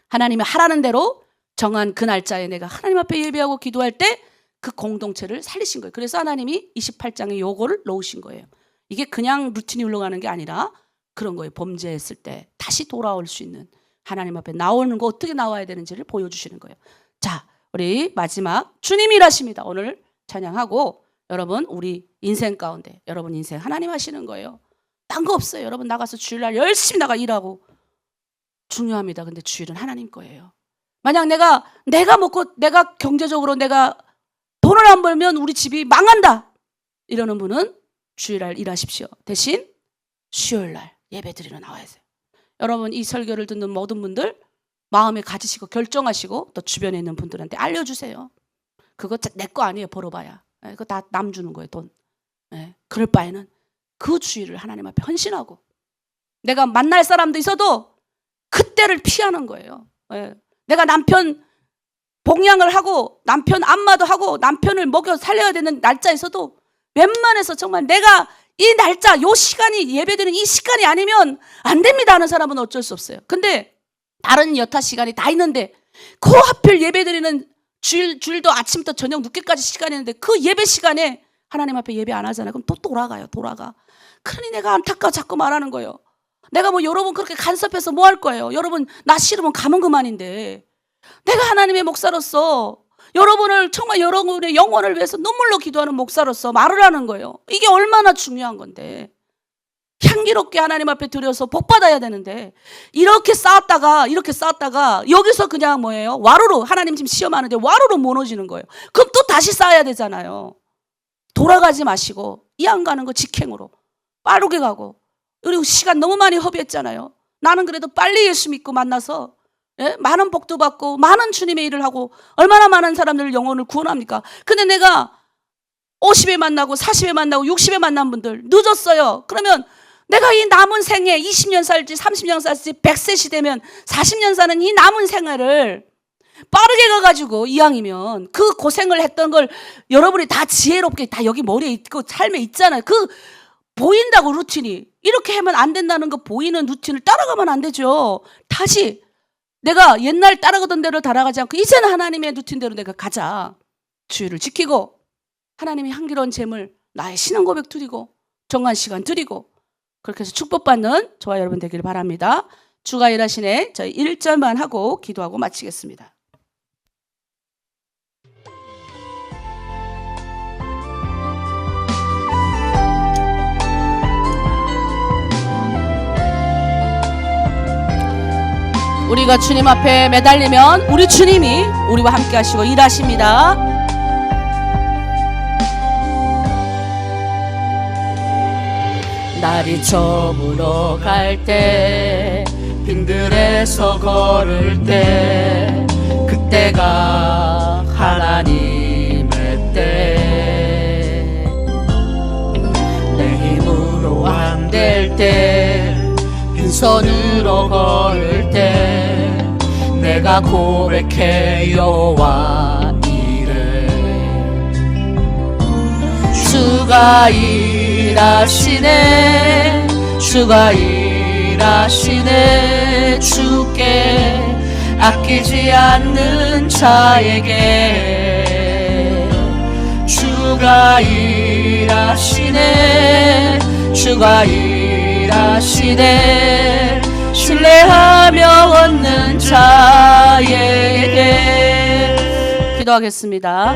하나님이 하라는 대로 정한 그 날짜에 내가 하나님 앞에 예배하고 기도할 때 그 공동체를 살리신 거예요. 그래서 하나님이 28장에 요거를 넣으신 거예요. 이게 그냥 루틴이 흘러가는 게 아니라 그런 거예요. 범죄했을 때 다시 돌아올 수 있는 하나님 앞에 나오는 거 어떻게 나와야 되는지를 보여주시는 거예요. 자, 우리 마지막 주님이 일하십니다. 오늘 찬양하고 여러분 우리 인생 가운데 여러분 인생 하나님 하시는 거예요. 딴 거 없어요. 여러분 나가서 주일날 열심히 나가 일하고 중요합니다. 근데 주일은 하나님 거예요. 만약 내가 먹고 내가 경제적으로 내가 돈을 안 벌면 우리 집이 망한다 이러는 분은 주일날 일하십시오. 대신 수요일날 예배 드리러 나와야 돼요. 여러분 이 설교를 듣는 모든 분들 마음에 가지시고 결정하시고 또 주변에 있는 분들한테 알려주세요. 그거 내 거 아니에요. 벌어봐야. 그거 다 남 주는 거예요. 돈. 그럴 바에는 그 주일을 하나님 앞에 헌신하고 내가 만날 사람도 있어도 그때를 피하는 거예요. 내가 남편 봉양을 하고 남편 안마도 하고 남편을 먹여 살려야 되는 날짜에서도 웬만해서 정말 내가 이 날짜 요 시간이 예배드리는 이 시간이 아니면 안 됩니다 하는 사람은 어쩔 수 없어요. 근데 다른 여타 시간이 다 있는데 그 하필 예배드리는 주일도 아침부터 저녁 늦게까지 시간이 있는데 그 예배 시간에 하나님 앞에 예배 안 하잖아요. 그럼 또 돌아가. 그러니 내가 안타까워 자꾸 말하는 거예요. 내가 뭐 여러분 그렇게 간섭해서 뭐 할 거예요. 여러분 나 싫으면 가면 그만인데 내가 하나님의 목사로서 여러분을 정말 여러분의 영혼을 위해서 눈물로 기도하는 목사로서 말을 하는 거예요. 이게 얼마나 중요한 건데 향기롭게 하나님 앞에 드려서 복 받아야 되는데 이렇게 쌓았다가 여기서 그냥 뭐예요? 와루로 하나님 지금 시험하는데 와루로 무너지는 거예요. 그럼 또 다시 쌓아야 되잖아요. 돌아가지 마시고 이 안 가는 거 직행으로 빠르게 가고 그리고 시간 너무 많이 허비했잖아요. 나는 그래도 빨리 예수 믿고 만나서 많은 복도 받고 많은 주님의 일을 하고 얼마나 많은 사람들 영혼을 구원합니까? 근데 내가 50에 만나고 40에 만나고 60에 만난 분들 늦었어요. 그러면 내가 이 남은 생에 20년 살지 30년 살지 100세 되면 40년 사는 이 남은 생애를 빠르게 가가지고 이왕이면 그 고생을 했던 걸 여러분이 다 지혜롭게 다 여기 머리에 있고 삶에 있잖아요. 그 보인다고 루틴이 이렇게 하면 안 된다는 거 보이는 루틴을 따라가면 안 되죠. 다시 내가 옛날 따라가던 대로 따라가지 않고 이제는 하나님의 루틴대로 내가 가자. 주의를 지키고 하나님이 향기로운 재물 나의 신앙 고백 드리고 정한 시간 드리고 그렇게 해서 축복받는 저와 여러분 되기를 바랍니다. 주가 일하시네. 저희 1절만 하고 기도하고 마치겠습니다. 우리가 주님 앞에 매달리면 우리 주님이 우리와 함께 하시고 일하십니다.
날이 저물어 갈 때 빈들에서 걸을 때 그때가 하나님의 때 내 힘으로 안 될 때 빈손으로 걸을 때 내가 고백해 여호와 이래 주가 일하시네 주가 일하시네 주께 아끼지 않는 자에게 주가 일하시네 주가 일하시네 신뢰하며 얻는 자에게
기도하겠습니다.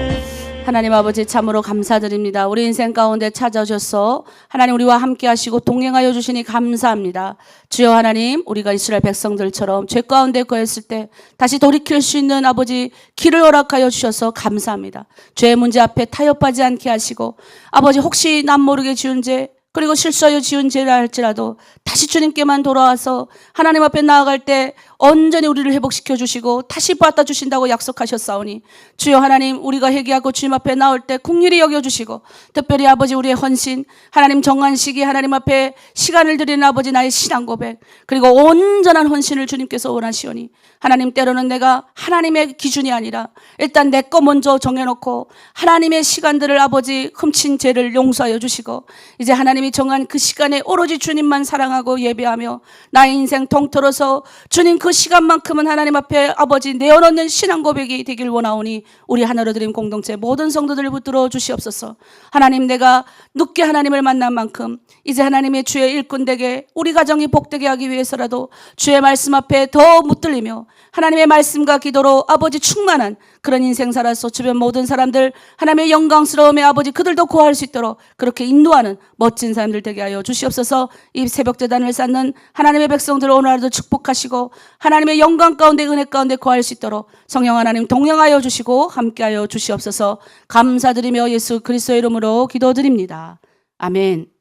하나님 아버지 참으로 감사드립니다. 우리 인생 가운데 찾아오셔서 하나님 우리와 함께 하시고 동행하여 주시니 감사합니다. 주여 하나님 우리가 이스라엘 백성들처럼 죄 가운데 거했을 때 다시 돌이킬 수 있는 아버지 길을 허락하여 주셔서 감사합니다. 죄의 문제 앞에 타협하지 않게 하시고 아버지 혹시 남 모르게 지은 죄 그리고 실수하여 지은 죄라 할지라도 다시 주님께만 돌아와서 하나님 앞에 나아갈 때 온전히 우리를 회복시켜 주시고 다시 받아 주신다고 약속하셨사오니 주여 하나님 우리가 회개하고 주님 앞에 나올 때 긍휼히 여겨주시고 특별히 아버지 우리의 헌신 하나님 정한 시기 하나님 앞에 시간을 드리는 아버지 나의 신앙 고백 그리고 온전한 헌신을 주님께서 원하시오니 하나님 때로는 내가 하나님의 기준이 아니라 일단 내 거 먼저 정해놓고 하나님의 시간들을 아버지 훔친 죄를 용서하여 주시고 이제 하나님이 정한 그 시간에 오로지 주님만 사랑하고 예배하며 나의 인생 통틀어서 주님 그 시간만큼은 하나님 앞에 아버지 내어놓는 신앙 고백이 되길 원하오니 우리 하나로 드림 공동체 모든 성도들을 붙들어 주시옵소서. 하나님 내가 늦게 하나님을 만난 만큼 이제 하나님의 주의 일꾼 되게 우리 가정이 복되게 하기 위해서라도 주의 말씀 앞에 더 붙들리며 하나님의 말씀과 기도로 아버지 충만한 그런 인생 살아서 주변 모든 사람들 하나님의 영광스러움에 아버지 그들도 구할 수 있도록 그렇게 인도하는 멋진 사람들 되게 하여 주시옵소서. 이 새벽제단을 쌓는 하나님의 백성들 오늘 하루도 축복하시고 하나님의 영광 가운데 은혜 가운데 구할 수 있도록 성령 하나님 동행하여 주시고 함께하여 주시옵소서. 감사드리며 예수 그리스도의 이름으로 기도드립니다. 아멘.